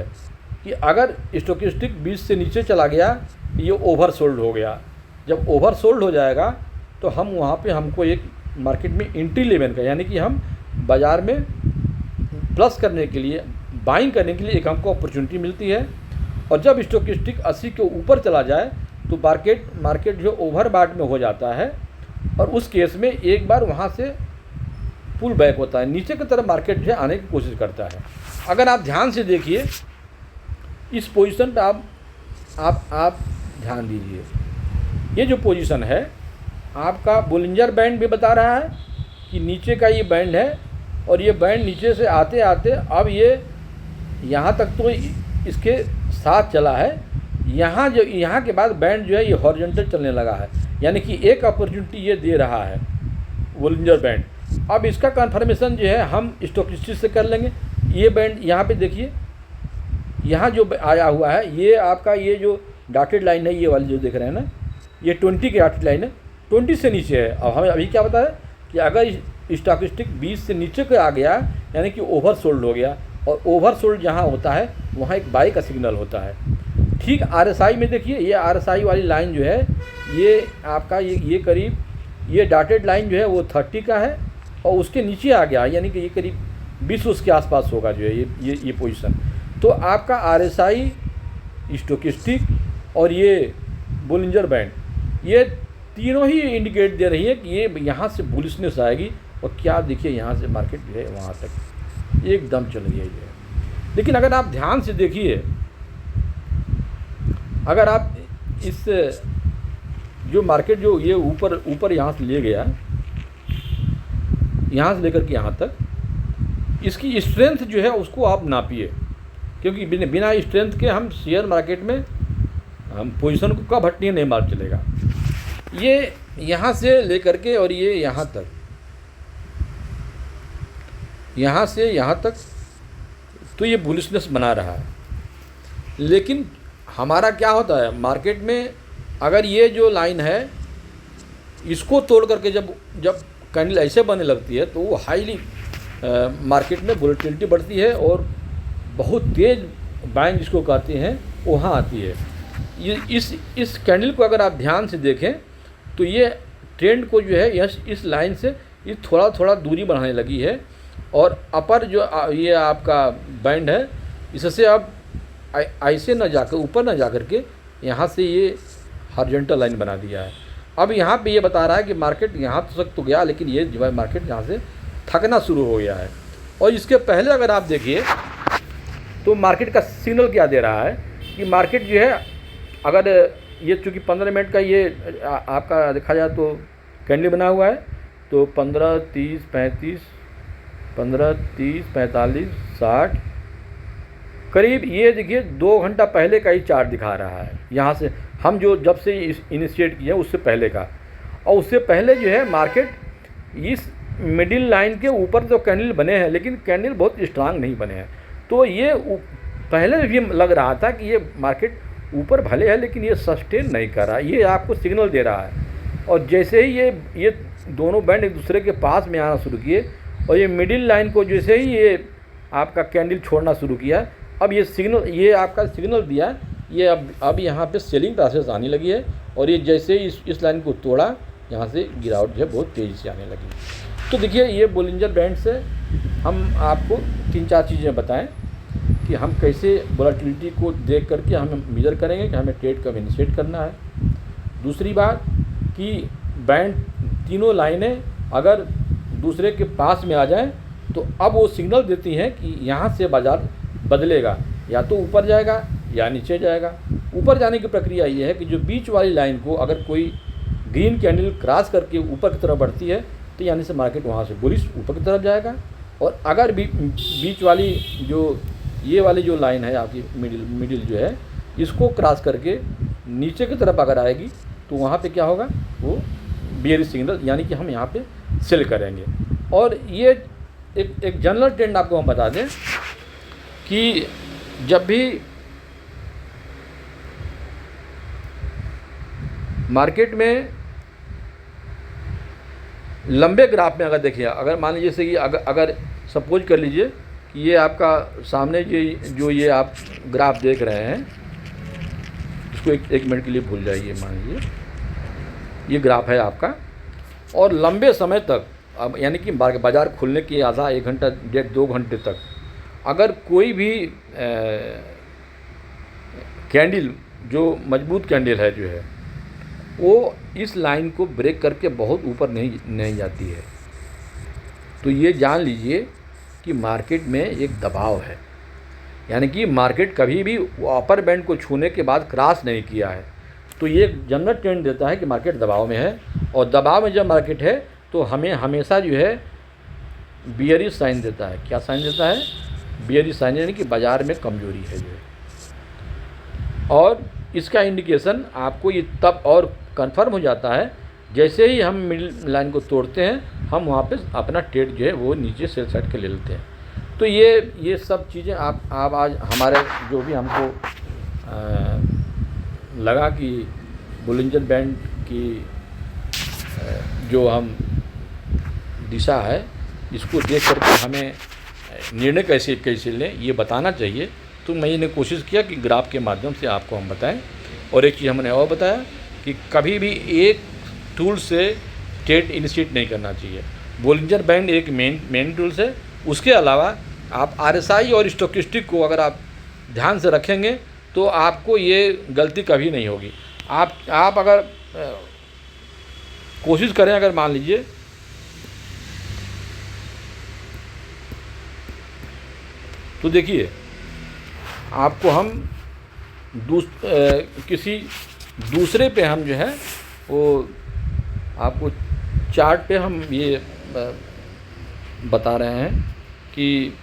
कि अगर स्टोकिस्टिक 20 से नीचे चला गया ये ओवरसोल्ड हो गया। जब ओवरसोल्ड हो जाएगा तो हम वहाँ पे हमको एक मार्केट में एंट्री लेवल का, यानी कि हम बाज़ार में प्लस करने के लिए, बाइंग करने के लिए एक हमको अपॉर्चुनिटी मिलती है। और जब स्टोकिस्टिक 80 के ऊपर चला जाए तो मार्केट जो ओवरबॉट में हो जाता है, और उस केस में एक बार वहाँ से पुल बैक होता है, नीचे की तरफ मार्केट जो है आने की कोशिश करता है। अगर आप ध्यान से देखिए इस पोजीशन पे आप ध्यान दीजिए, ये जो पोजीशन है आपका बोलिंजर बैंड भी बता रहा है कि नीचे का ये बैंड है, और ये बैंड नीचे से आते आते अब ये यहाँ तक तो इसके साथ चला है। यहाँ के बाद बैंड जो है ये हॉरिजॉन्टल चलने लगा है, यानी कि एक अपॉर्चुनिटी ये दे रहा है बोलिंजर बैंड। अब इसका कन्फर्मेशन जो है हम स्टोकिस्टिक से कर लेंगे। ये बैंड यहाँ पे देखिए, यहाँ जो आया हुआ है ये आपका ये जो डॉटेड लाइन है, ये वाली जो देख रहे हैं ना, ये 20 की डॉटेड लाइन है, 20 से नीचे है। अब हमें अभी क्या बताया कि अगर स्टॉकिस्टिक 20 से नीचे का आ गया यानी कि ओवरसोल्ड हो गया, और ओवरसोल्ड जहाँ होता है वहाँ एक बाई का सिग्नल होता है। ठीक RSI में देखिए, ये RSI वाली लाइन जो है ये आपका ये करीब ये डॉटेड लाइन जो है वो 30 का है, और उसके नीचे आ गया यानी कि ये करीब 20 उसके आसपास होगा जो है ये पोजीशन। तो आपका RSI, स्टोकिस्टिक और ये बोलिंजर बैंड, ये तीनों ही इंडिकेट दे रही है कि ये यहाँ से बुलिशनेस आएगी। और क्या देखिए यहाँ से मार्केट जो है वहाँ तक एकदम चल रही है ये। लेकिन अगर आप ध्यान से देखिए, अगर आप इस जो मार्केट जो ये ऊपर यहाँ से ले गया, यहाँ से लेकर के यहाँ तक, इसकी स्ट्रेंथ जो है उसको आप नापिए, क्योंकि बिना स्ट्रेंथ के हम शेयर मार्केट में हम पोजीशन को कब हटनी नहीं मार चलेगा। ये यहाँ से लेकर के और ये यहाँ तक, यहाँ से यहाँ तक, तो ये बुलिशनेस बना रहा है। लेकिन हमारा क्या होता है मार्केट में, अगर ये जो लाइन है इसको तोड़ करके जब कैंडल ऐसे बनने लगती है तो वो हाईली मार्केट में वोलेटिलिटी बढ़ती है और बहुत तेज़ बाइंग जिसको कहते हैं वहाँ आती है। ये इस कैंडल को अगर आप ध्यान से देखें तो ये ट्रेंड को जो है इस लाइन से ये थोड़ा दूरी बढ़ाने लगी है, और अपर जो ये आपका बैंड है इससे अब ऐसे न जाकर ऊपर न जाकर के यहाँ से ये हॉरिजॉन्टल लाइन बना दिया है। अब यहाँ पे ये बता रहा है कि मार्केट यहाँ तक तो गया, लेकिन ये जो है मार्केट यहाँ से थकना शुरू हो गया है। और इसके पहले अगर आप देखिए तो मार्केट का सिग्नल क्या दे रहा है कि मार्केट जो है, अगर ये चूँकि 15 मिनट का ये आपका देखा जाए तो कैंडल बना हुआ है, तो 15, 30, 35, 15, 30, 45, 60 करीब, ये देखिए 2 घंटा पहले का ही चार्ट दिखा रहा है। यहाँ से हम जो जब से इनिशिएट किए उससे पहले का, और उससे पहले जो है मार्केट इस मिडिल लाइन के ऊपर तो कैंडल बने हैं, लेकिन कैंडल बहुत स्ट्रांग नहीं बने हैं। तो ये पहले भी लग रहा था कि ये मार्केट ऊपर भले है लेकिन ये सस्टेन नहीं कर रहा, ये आपको सिग्नल दे रहा है। और जैसे ही ये दोनों बैंड एक दूसरे के पास में आना शुरू किए और ये मिडिल लाइन को जैसे ही ये आपका कैंडल छोड़ना शुरू किया, अब ये सिग्नल, ये आपका सिग्नल दिया, ये अब यहाँ पे सेलिंग प्रोसेस आने लगी है। और ये जैसे ही इस लाइन को तोड़ा, यहाँ से गिरावट जो है बहुत तेज़ी से आने लगी। तो देखिए ये बोलिंजर बैंड से हम आपको 3-4 चीज़ें बताएं कि हम कैसे वोलेटिलिटी को देख करके हम मेजर करेंगे कि हमें ट्रेड कब इनिशिएट करना है। दूसरी बात कि बैंड तीनों लाइनें अगर दूसरे के पास में आ जाएं तो अब वो सिग्नल देती हैं कि यहाँ से बाज़ार बदलेगा, या तो ऊपर जाएगा या नीचे जाएगा। ऊपर जाने की प्रक्रिया ये है कि जो बीच वाली लाइन को अगर कोई ग्रीन कैंडल क्रॉस करके ऊपर की तरफ बढ़ती है तो यानी से मार्केट वहाँ से बुलिश ऊपर की तरफ जाएगा। और अगर बीच वाली जो ये वाली जो लाइन है आपकी मिडिल जो है, इसको क्रॉस करके नीचे की तरफ अगर आएगी तो वहाँ पे क्या होगा, वो बेयरिश सिग्नल, यानी कि हम यहाँ पे सेल करेंगे। और ये एक जनरल ट्रेंड आपको हम बता दें कि जब भी मार्केट में लंबे ग्राफ में अगर देखिए, अगर मान लीजिए जैसे कि अगर सपोज कर लीजिए कि ये आपका सामने जो ये आप ग्राफ देख रहे हैं, इसको एक मिनट के लिए भूल जाइए, मान लीजिए ये ग्राफ है आपका, और लंबे समय तक अब यानी कि बाज़ार खुलने के आधा 1 घंटा 1.5-2 घंटे तक अगर कोई भी कैंडल जो मजबूत कैंडल है जो है वो इस लाइन को ब्रेक करके बहुत ऊपर नहीं जाती है, तो ये जान लीजिए कि मार्केट में एक दबाव है, यानी कि मार्केट कभी भी अपर बैंड को छूने के बाद क्रॉस नहीं किया है। तो ये जनरल ट्रेंड देता है कि मार्केट दबाव में है, और दबाव में जब मार्केट है तो हमें हमेशा जो है बियरिश साइन देता है। क्या साइन देता है? बियरिश साइन, यानी कि बाज़ार में कमजोरी है जो है। और इसका इंडिकेशन आपको ये तब और कंफर्म हो जाता है जैसे ही हम मिडिल लाइन को तोड़ते हैं, हम वहाँ पे अपना ट्रेड जो है वो नीचे सेल साइड के ले लेते हैं। तो ये सब चीज़ें आप आज हमारे जो भी हमको लगा कि बोलिंजर बैंड की जो हम दिशा है इसको देख करके हमें निर्णय कैसे लें ये बताना चाहिए। तो मैंने कोशिश किया कि ग्राफ के माध्यम से आपको हम बताएं। और एक चीज़ हमने और बताया कि कभी भी एक टूल से ट्रेड इनिशिएट नहीं करना चाहिए। बोलिंजर बैंड एक मेन टूल्स है। उसके अलावा आप RSI और स्टोकेस्टिक को अगर आप ध्यान से रखेंगे तो आपको ये गलती कभी नहीं होगी। आप अगर कोशिश करें, अगर मान लीजिए तो देखिए आपको हम किसी दूसरे पे हम जो है वो आपको चार्ट पे हम ये बता रहे हैं कि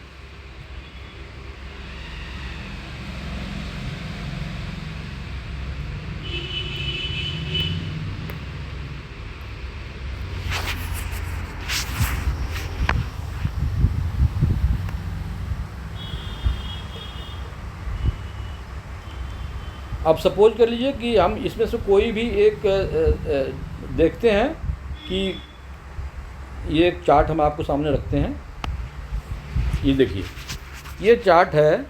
अब सपोज कर लीजिए कि हम इसमें से कोई भी एक देखते हैं कि ये एक चार्ट हम आपको सामने रखते हैं। ये देखिए, ये चार्ट है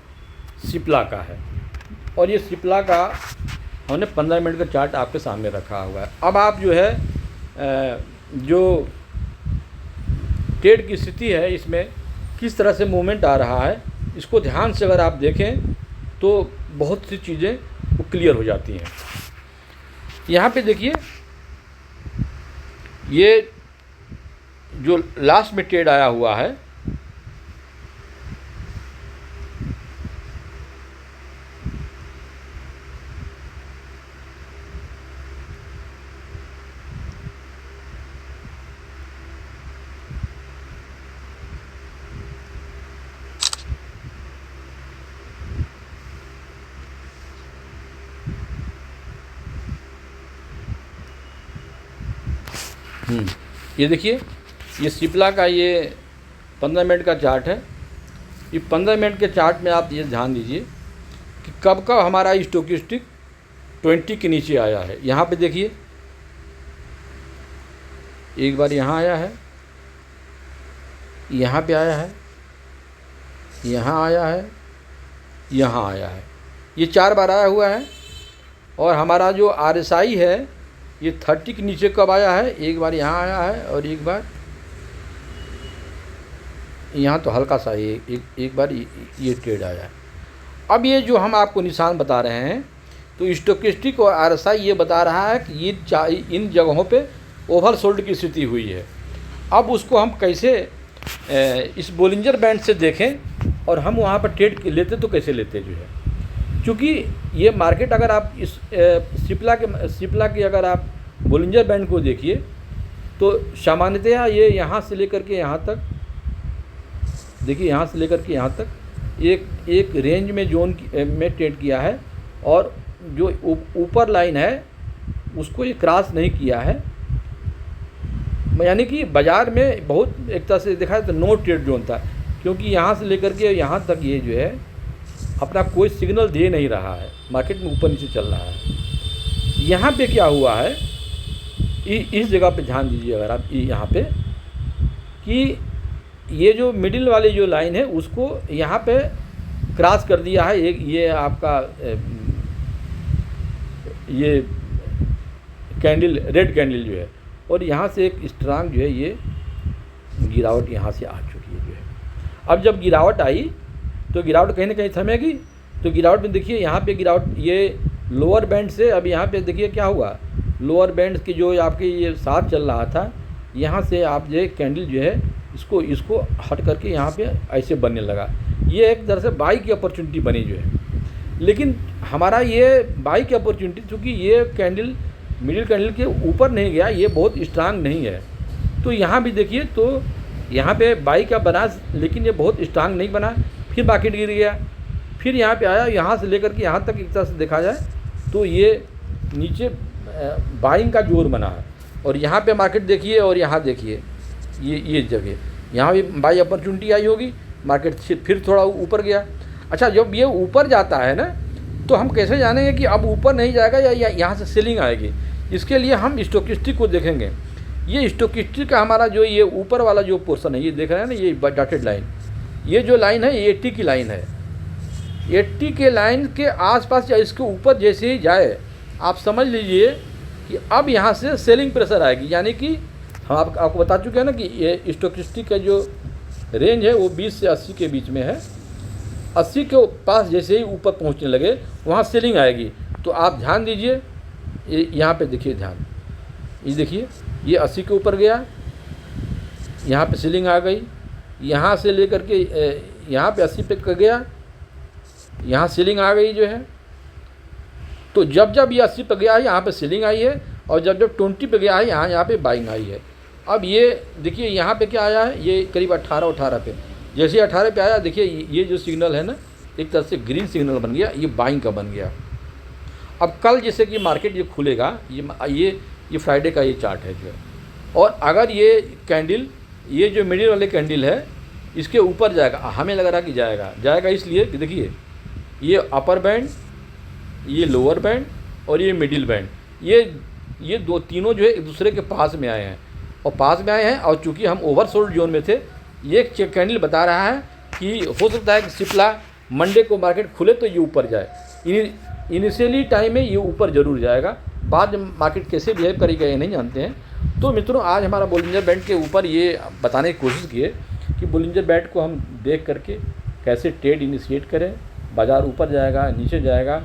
सिप्ला का है और ये सिप्ला का हमने 15 मिनट का चार्ट आपके सामने रखा हुआ है। अब आप जो है जो ट्रेड की स्थिति है इसमें किस तरह से मूवमेंट आ रहा है, इसको ध्यान से अगर आप देखें तो बहुत सी चीज़ें वो क्लियर हो जाती हैं। यहाँ पे देखिए, ये जो लास्ट में ट्रेड आया हुआ है ये देखिए, ये सिप्ला का ये 15 मिनट का चार्ट है। ये 15 मिनट के चार्ट में आप ये ध्यान दीजिए कि कब कब हमारा स्टोकेस्टिक 20 के नीचे आया है। यहाँ पे देखिए, एक बार यहाँ आया है, यहाँ पे आया है, यहाँ आया है, यहाँ आया है, ये 4 बार आया हुआ है। और हमारा जो RSI है ये 30 के नीचे कब आया है, एक बार यहाँ आया है और एक बार यहाँ, तो हल्का सा एक बार ये ट्रेड आया है। अब ये जो हम आपको निशान बता रहे हैं तो स्टोकेस्टिक और RSI ये बता रहा है कि ये इन जगहों पे ओवरसोल्ड की स्थिति हुई है। अब उसको हम कैसे इस बोलिंजर बैंड से देखें और हम वहाँ पर ट्रेड लेते तो कैसे लेते जो है, क्योंकि ये मार्केट अगर आप इस सिप्ला की अगर आप बोलिंजर बैंड को देखिए तो सामान्यतया ये यहाँ से लेकर के यहाँ तक, देखिए यहाँ से लेकर के यहाँ तक एक रेंज में जोन में ट्रेड किया है और जो ऊपर लाइन है उसको ये क्रॉस नहीं किया है। यानी कि बाज़ार में बहुत एक तरह से देखा तो नो ट्रेड जोन था, क्योंकि यहाँ से लेकर के यहाँ तक ये जो है अपना कोई सिग्नल दे नहीं रहा है, मार्केट में ऊपर नीचे चल रहा है। यहाँ पे क्या हुआ है, इस जगह पे ध्यान दीजिए अगर आप यहाँ पे, कि ये जो मिडिल वाली जो लाइन है उसको यहाँ पे क्रॉस कर दिया है। एक ये आपका ये कैंडल, रेड कैंडल जो है, और यहाँ से एक स्ट्रांग जो है ये गिरावट यहाँ से आ चुकी है जो है। अब जब गिरावट आई तो गिरावट कहीं ना कहीं थमेगी, तो गिरावट में देखिए यहाँ पे गिरावट ये लोअर बैंड से, अब यहाँ पे देखिए क्या हुआ, लोअर बैंड की जो आपके ये साथ चल रहा था, यहाँ से आप ये कैंडल जो है इसको हट करके यहाँ पे ऐसे बनने लगा। ये एक तरह से बाई की अपॉर्चुनिटी बनी जो है। लेकिन हमारा ये बाई की अपॉर्चुनिटी, चूँकि ये कैंडल मिडिल कैंडल के ऊपर नहीं गया, ये बहुत स्ट्रांग नहीं है, तो यहाँ भी देखिए तो यहाँ पे बाई का बना, लेकिन ये बहुत स्ट्रांग नहीं बना। फिर मार्केट गिर गया, फिर यहाँ पे आया, यहाँ से लेकर के यहाँ तक एक तरह से देखा जाए तो ये नीचे बाइंग का जोर बना है। और यहाँ पे मार्केट देखिए और यहाँ देखिए, ये जगह यहाँ भी बाई अपॉर्चुनिटी आई होगी, मार्केट फिर थोड़ा ऊपर गया। अच्छा, जब ये ऊपर जाता है ना, तो हम कैसे जानेंगे कि अब ऊपर नहीं जाएगा या यहाँ से सेलिंग आएगी? इसके लिए हम स्टोकिस्टिक को देखेंगे। ये स्टोकिस्टिक का हमारा जो ये ऊपर वाला जो पोर्शन है, ये देख रहे हैं ना, ये डॉटेड लाइन, ये जो लाइन है ये 80 की लाइन है। 80 के लाइन के आसपास या इसके ऊपर जैसे ही जाए, आप समझ लीजिए कि अब यहाँ से सेलिंग प्रेशर आएगी। यानी कि हम आपको बता चुके हैं ना कि ये स्टोकिस्टिक का जो रेंज है वो 20 से 80 के बीच में है। 80 के पास जैसे ही ऊपर पहुँचने लगे वहाँ सेलिंग आएगी। तो आप ध्यान दीजिए, यहाँ पे देखिए, ध्यान, ये देखिए, ये 80 के ऊपर गया, यहाँ पे सेलिंग आ गई, यहाँ से लेकर के यहाँ पे 80 पे गया, यहाँ सेलिंग आ गई जो है। तो जब जब ये 80 पे गया है यहाँ पे सेलिंग आई है, और जब जब 20 पे गया है यहाँ पे बाइंग आई है। अब ये देखिए यहाँ पे क्या आया है, ये करीब 18 पे, जैसे 18 पे आया, देखिए ये जो सिग्नल है ना, एक तरह से ग्रीन सिग्नल बन गया, ये बाइंग का बन गया। अब कल जैसे कि मार्केट ये खुलेगा, ये फ्राइडे का ये चार्ट है जो है, और अगर ये कैंडल, ये जो मिडिल वाले कैंडल है, इसके ऊपर जाएगा, हमें लग रहा कि जाएगा इसलिए कि देखिए, ये अपर बैंड, ये लोअर बैंड और ये मिडिल बैंड, ये दो तीनों जो है एक दूसरे के पास में आए हैं, और चूँकि हम ओवरसोल्ड जोन में थे, ये कैंडल बता रहा है कि हो सकता है कि सिप्ला मंडे को मार्केट खुले तो ये ऊपर जाए। इनिशियली टाइम में ये ऊपर जरूर जाएगा, बाद में मार्केट कैसे बिहेव करेगा ये नहीं जानते हैं। तो मित्रों, आज हमारा बोलिंजर बैंड के ऊपर ये बताने की कोशिश किए कि बोलिंजर बैंड को हम देख करके कैसे ट्रेड इनिशिएट करें, बाज़ार ऊपर जाएगा नीचे जाएगा,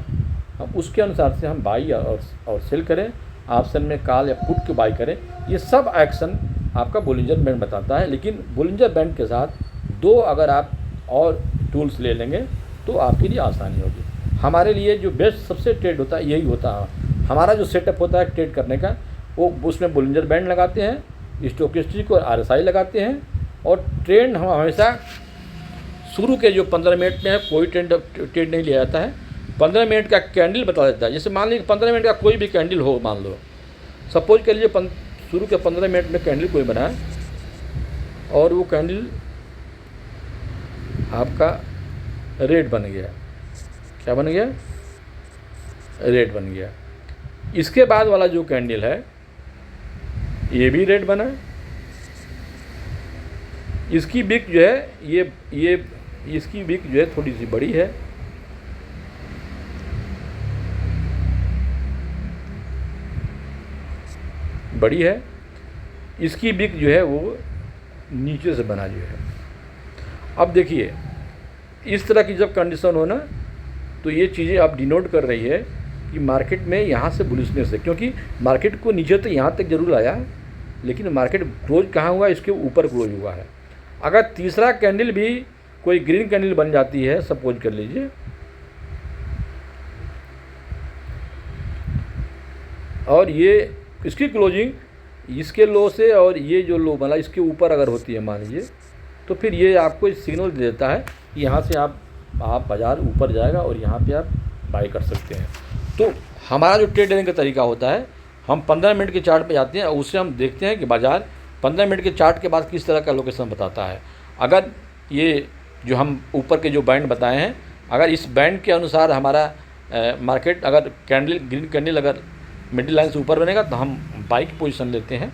हम उसके अनुसार से हम बाई और सेल करें, ऑप्शन में कॉल या पुट के बाई करें। ये सब एक्शन आपका बोलिंजर बैंड बताता है। लेकिन बोलिंजर बैंड के साथ 2 अगर आप और टूल्स ले लेंगे तो आपके लिए आसानी होगी। हमारे लिए जो बेस्ट सबसे ट्रेड होता है यही होता है, हमारा जो सेटअप होता है ट्रेड करने का, वो उसमें बोलिंजर बैंड लगाते हैं, स्टोकेस्टिक और RSI लगाते हैं, और ट्रेंड हम हमेशा शुरू के जो 15 मिनट में है कोई ट्रेड नहीं लिया जाता है, 15 मिनट का कैंडल बता देता है। जैसे मान लीजिए 15 मिनट का कोई भी कैंडल हो, मान लो सपोज कर लीजिए शुरू के 15 मिनट में कैंडल कोई बना है, और वो कैंडल आपका रेड बन गया। क्या बन गया? रेड बन गया। इसके बाद वाला जो कैंडल है ये भी रेड बना है। इसकी विक जो है ये इसकी विक जो है थोड़ी सी बड़ी है, इसकी विक जो है वो नीचे से बना जो है। अब देखिए, इस तरह की जब कंडीशन हो ना, तो ये चीज़ें आप डिनोट कर रही है कि मार्केट में यहाँ से बुलिशनेस है, क्योंकि मार्केट को नीचे तो यहाँ तक जरूर आया, लेकिन मार्केट क्लोज कहाँ हुआ? इसके ऊपर क्लोज हुआ है। अगर तीसरा कैंडल भी कोई ग्रीन कैंडल बन जाती है, सपोज कर लीजिए, और ये इसकी क्लोजिंग इसके लो से और ये जो लो बना इसके ऊपर अगर होती है मान लीजिए, तो फिर ये आपको सिग्नल दे देता है कि यहाँ से आप बाज़ार ऊपर जाएगा और यहाँ पे आप बाई कर सकते हैं। तो हमारा जो ट्रेड लेने का तरीका होता है, हम 15 मिनट के चार्ट पे जाते हैं और उससे हम देखते हैं कि बाज़ार 15 मिनट के चार्ट के बाद किस तरह का लोकेशन बताता है। अगर ये जो हम ऊपर के जो बैंड बताए हैं, अगर इस बैंड के अनुसार हमारा मार्केट अगर कैंडल ग्रीन कैंडल अगर मिडिल लाइन से ऊपर बनेगा तो हम बाई की पोजीशन लेते हैं,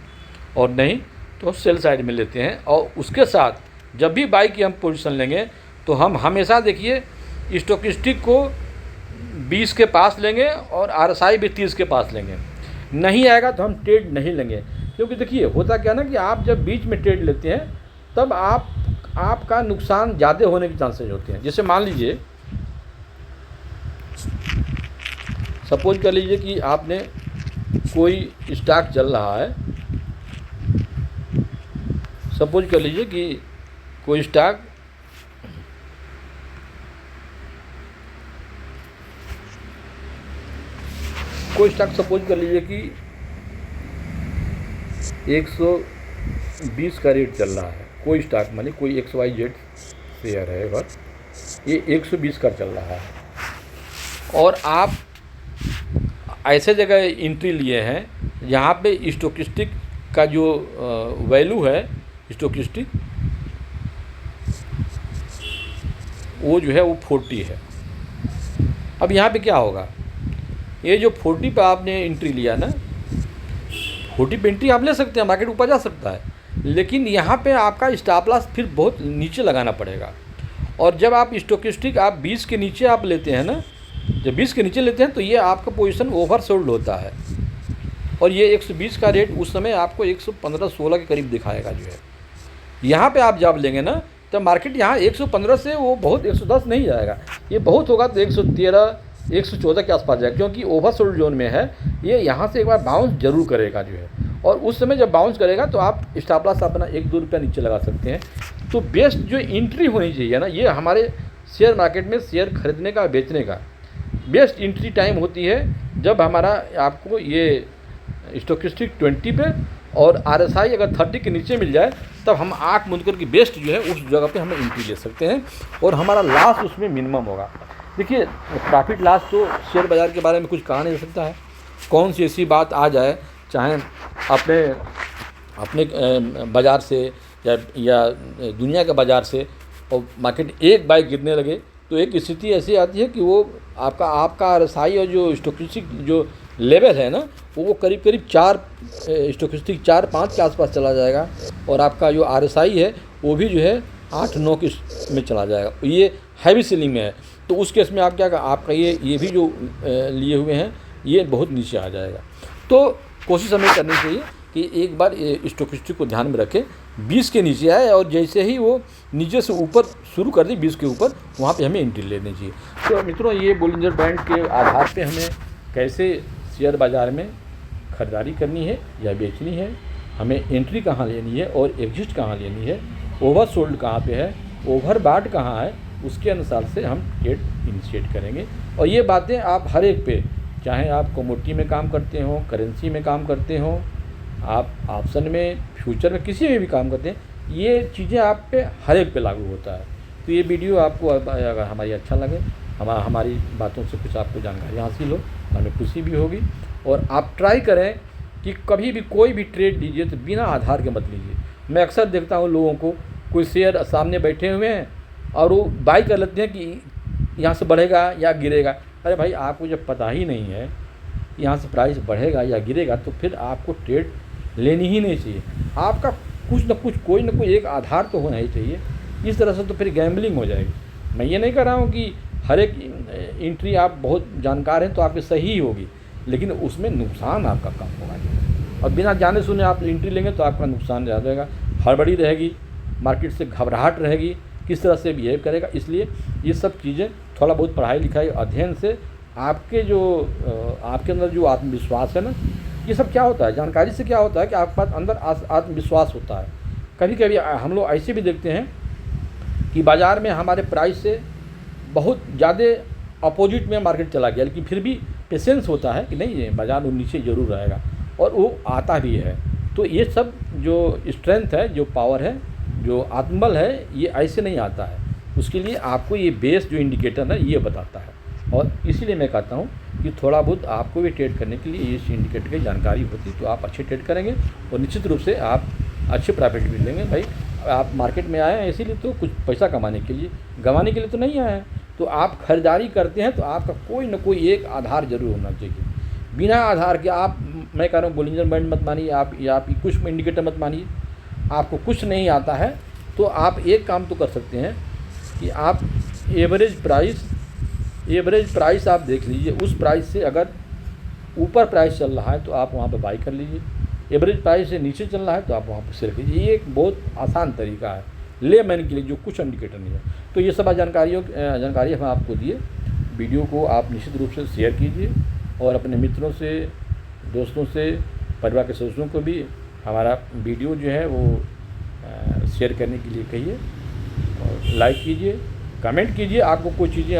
और नहीं तो सेल साइड में लेते हैं। और उसके साथ जब भी बाई की हम पोजीशन लेंगे तो हम हमेशा देखिए स्टोकिस्टिक को 20 के पास लेंगे और RSI भी 30 के पास लेंगे। नहीं आएगा तो हम ट्रेड नहीं लेंगे, क्योंकि देखिए होता क्या ना कि आप जब बीच में ट्रेड लेते हैं तब आपका नुकसान ज़्यादा होने के चांसेस होते हैं। जैसे मान लीजिए, सपोज कर लीजिए कि आपने कोई स्टॉक चल रहा है, सपोज कर लीजिए कि कोई स्टॉक सपोज कर लीजिए कि 120 का रेट चल रहा है, कोई स्टॉक मानिए कोई XYZ शेयर है, अगर ये 120 का चल रहा है और आप ऐसे जगह एंट्री लिए हैं जहाँ पे स्टोकिस्टिक का जो वैल्यू है, स्टोकिस्टिक वो जो है वो 40 है। अब यहाँ पे क्या होगा, ये जो 40 पे आपने एंट्री लिया ना, 40 पे एंट्री आप ले सकते हैं, मार्केट ऊपर जा सकता है, लेकिन यहाँ पे आपका स्टॉप लॉस फिर बहुत नीचे लगाना पड़ेगा। और जब आप स्टोकेस्टिक आप 20 के नीचे आप लेते हैं ना, जब 20 के नीचे लेते हैं तो ये आपका पोजीशन ओवर सोल्ड होता है, और ये 120 का रेट उस समय आपको 115-16 के करीब दिखाएगा जो है। यहाँ पे आप जब लेंगे ना तो मार्केट यहाँ 115 से वो बहुत 110 नहीं जाएगा, ये बहुत होगा तो 113-114 के आसपास जाएगा, क्योंकि ओवर सोल्ड जोन में है। ये यहाँ से एक बार बाउंस जरूर करेगा जो है, और उस समय जब बाउंस करेगा तो आप स्टॉप लॉस अपना 1-2 रुपया नीचे लगा सकते हैं। तो बेस्ट जो एंट्री होनी चाहिए ना, ये हमारे शेयर मार्केट में शेयर खरीदने का बेचने का बेस्ट एंट्री टाइम होती है जब हमारा आपको ये स्टोकेस्टिक 20 पे और RSI अगर 30 के नीचे मिल जाए, तब हम आँख मूंद कर के बेस्ट जो है उस जगह पे हमें एंट्री ले सकते हैं, और हमारा लॉस उसमें मिनिमम होगा। देखिए, प्रॉफिट लॉस तो शेयर बाज़ार के बारे में कुछ कहा नहीं जा सकता है। कौन सी ऐसी बात आ जाए, चाहे अपने बाज़ार से या दुनिया के बाज़ार से, और मार्केट एक बाइक गिरने लगे, तो एक स्थिति ऐसी आती है कि वो आपका RSI और जो स्टोकेस्टिक जो लेवल है ना, वो करीब 4 स्टोकेस्टिक 4-5 के आसपास चला जाएगा, और आपका जो RSI है वो भी जो है 8-9 के में चला जाएगा। ये हैवी सेलिंग में है, तो उस केस में आप क्या, आपका ये भी जो लिए हुए हैं ये बहुत नीचे आ जाएगा। तो कोशिश हमें करनी चाहिए कि एक बार स्टोकेस्टिक को ध्यान में रखें, 20 के नीचे आए, और जैसे ही वो नीचे से ऊपर शुरू कर दी 20 के ऊपर, वहाँ पे हमें एंट्री लेनी चाहिए। तो मित्रों, ये बोलिंजर बैंड के आधार पे हमें कैसे शेयर बाज़ार में ख़रीदारी करनी है या बेचनी है, हमें एंट्री कहाँ लेनी है और एग्जिट कहाँ लेनी है, ओवर सोल्ड कहाँ पे है, ओवर बॉट कहाँ है, उसके अनुसार से हम ट्रेड इनिशिएट करेंगे। और ये बातें आप हर एक पे, चाहे आप कमोडिटी में काम करते हो, करेंसी में काम करते हो, आप ऑप्शन में, फ्यूचर में, किसी में भी काम करते हैं, ये चीज़ें आप पे हर एक पे लागू होता है। तो ये वीडियो आपको अगर हमारी अच्छा लगे, हमारी बातों से कुछ आपको जानकारी हासिल हो, हमें खुशी भी होगी। और आप ट्राई करें कि कभी भी कोई भी ट्रेड लीजिए तो बिना आधार के मत लीजिए। मैं अक्सर देखता हूँ लोगों को, कोई शेयर सामने बैठे हुए हैं और वो बाई कर लेते हैं कि यहाँ से बढ़ेगा या गिरेगा। अरे भाई, आपको जब पता ही नहीं है यहाँ से प्राइस बढ़ेगा या गिरेगा, तो फिर आपको ट्रेड लेनी ही नहीं चाहिए। आपका कुछ न कुछ, कोई ना कोई एक आधार तो होना ही चाहिए। इस तरह से तो फिर गैम्बलिंग हो जाएगी। मैं ये नहीं कह रहा हूँ कि हर एक एंट्री आप बहुत जानकार हैं तो आपकी सही होगी, लेकिन उसमें नुकसान आपका कम होगा। और बिना जाने सुने आप एंट्री लेंगे तो आपका नुकसान ज़्यादा रहेगा, हड़बड़ी रहेगी, मार्केट से घबराहट रहेगी, किस तरह से बिहेव करेगा। इसलिए ये सब चीज़ें थोड़ा बहुत पढ़ाई लिखाई अध्ययन से आपके अंदर जो आत्मविश्वास है ना, ये सब क्या होता है, जानकारी से क्या होता है कि आपके पास अंदर आत्मविश्वास होता है। कभी कभी हम लोग ऐसे भी देखते हैं कि बाज़ार में हमारे प्राइस से बहुत ज़्यादा अपोजिट में मार्केट चला गया, लेकिन फिर भी पेशेंस होता है कि नहीं, ये बाज़ार वो नीचे ज़रूर रहेगा, और वो आता भी है। तो ये सब जो स्ट्रेंथ है, जो पावर है, जो आत्मबल है, ये ऐसे नहीं आता है। उसके लिए आपको ये बेस जो इंडिकेटर है ये बताता है, और इसीलिए मैं कहता हूँ कि थोड़ा बहुत आपको भी ट्रेड करने के लिए इस इंडिकेटर की जानकारी होती तो आप अच्छे ट्रेड करेंगे, और निश्चित रूप से आप अच्छे प्रॉफिट भी लेंगे। भाई, आप मार्केट में आए हैं इसीलिए तो कुछ पैसा कमाने के लिए, गंवाने के लिए तो नहीं आए हैं। तो आप खरीदारी करते हैं तो आपका कोई ना कोई एक आधार जरूर होना चाहिए। बिना आधार के आप, मैं कह रहा हूँ, बोलिंजर बैंड मत मानिए, आप कुछ इंडिकेटर मत मानिए। आपको कुछ नहीं आता है तो आप एक काम तो कर सकते हैं कि आप एवरेज प्राइस आप देख लीजिए। उस प्राइस से अगर ऊपर प्राइस चल रहा है तो आप वहाँ पर बाई कर लीजिए, एवरेज प्राइस से नीचे चल रहा है तो आप वहाँ पर सेल कीजिए। ये एक बहुत आसान तरीका है लेमैन के लिए जो कुछ इंडिकेटर नहीं है। तो ये सब जानकारी हम आपको दिए। वीडियो को आप निश्चित रूप से शेयर कीजिए, और अपने मित्रों से, दोस्तों से, परिवार के सदस्यों को भी हमारा वीडियो जो है वो शेयर करने के लिए कहिए, और लाइक कीजिए, कमेंट कीजिए। आपको कोई चीज़ें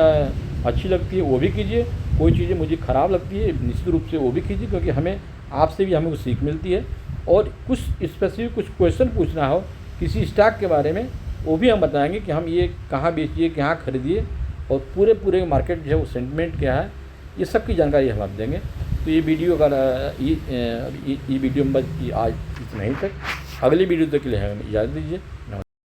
अच्छी लगती है वो भी कीजिए, कोई चीज़ें मुझे ख़राब लगती है निश्चित रूप से वो भी कीजिए, क्योंकि हमें आपसे भी हमें कुछ सीख मिलती है। और कुछ स्पेसिफिक कुछ क्वेश्चन पूछना हो किसी स्टॉक के बारे में, वो भी हम बताएंगे कि हम ये कहाँ बेचिए, कहाँ खरीदिए, और पूरे मार्केट जो है वो सेंटिमेंट क्या है, ये सब की जानकारी हम आप देंगे। तो ये वीडियो अगर ये वीडियो में बस आज इतना ही तक। अगली वीडियो तक के लिए हमें इजाज़त दीजिए।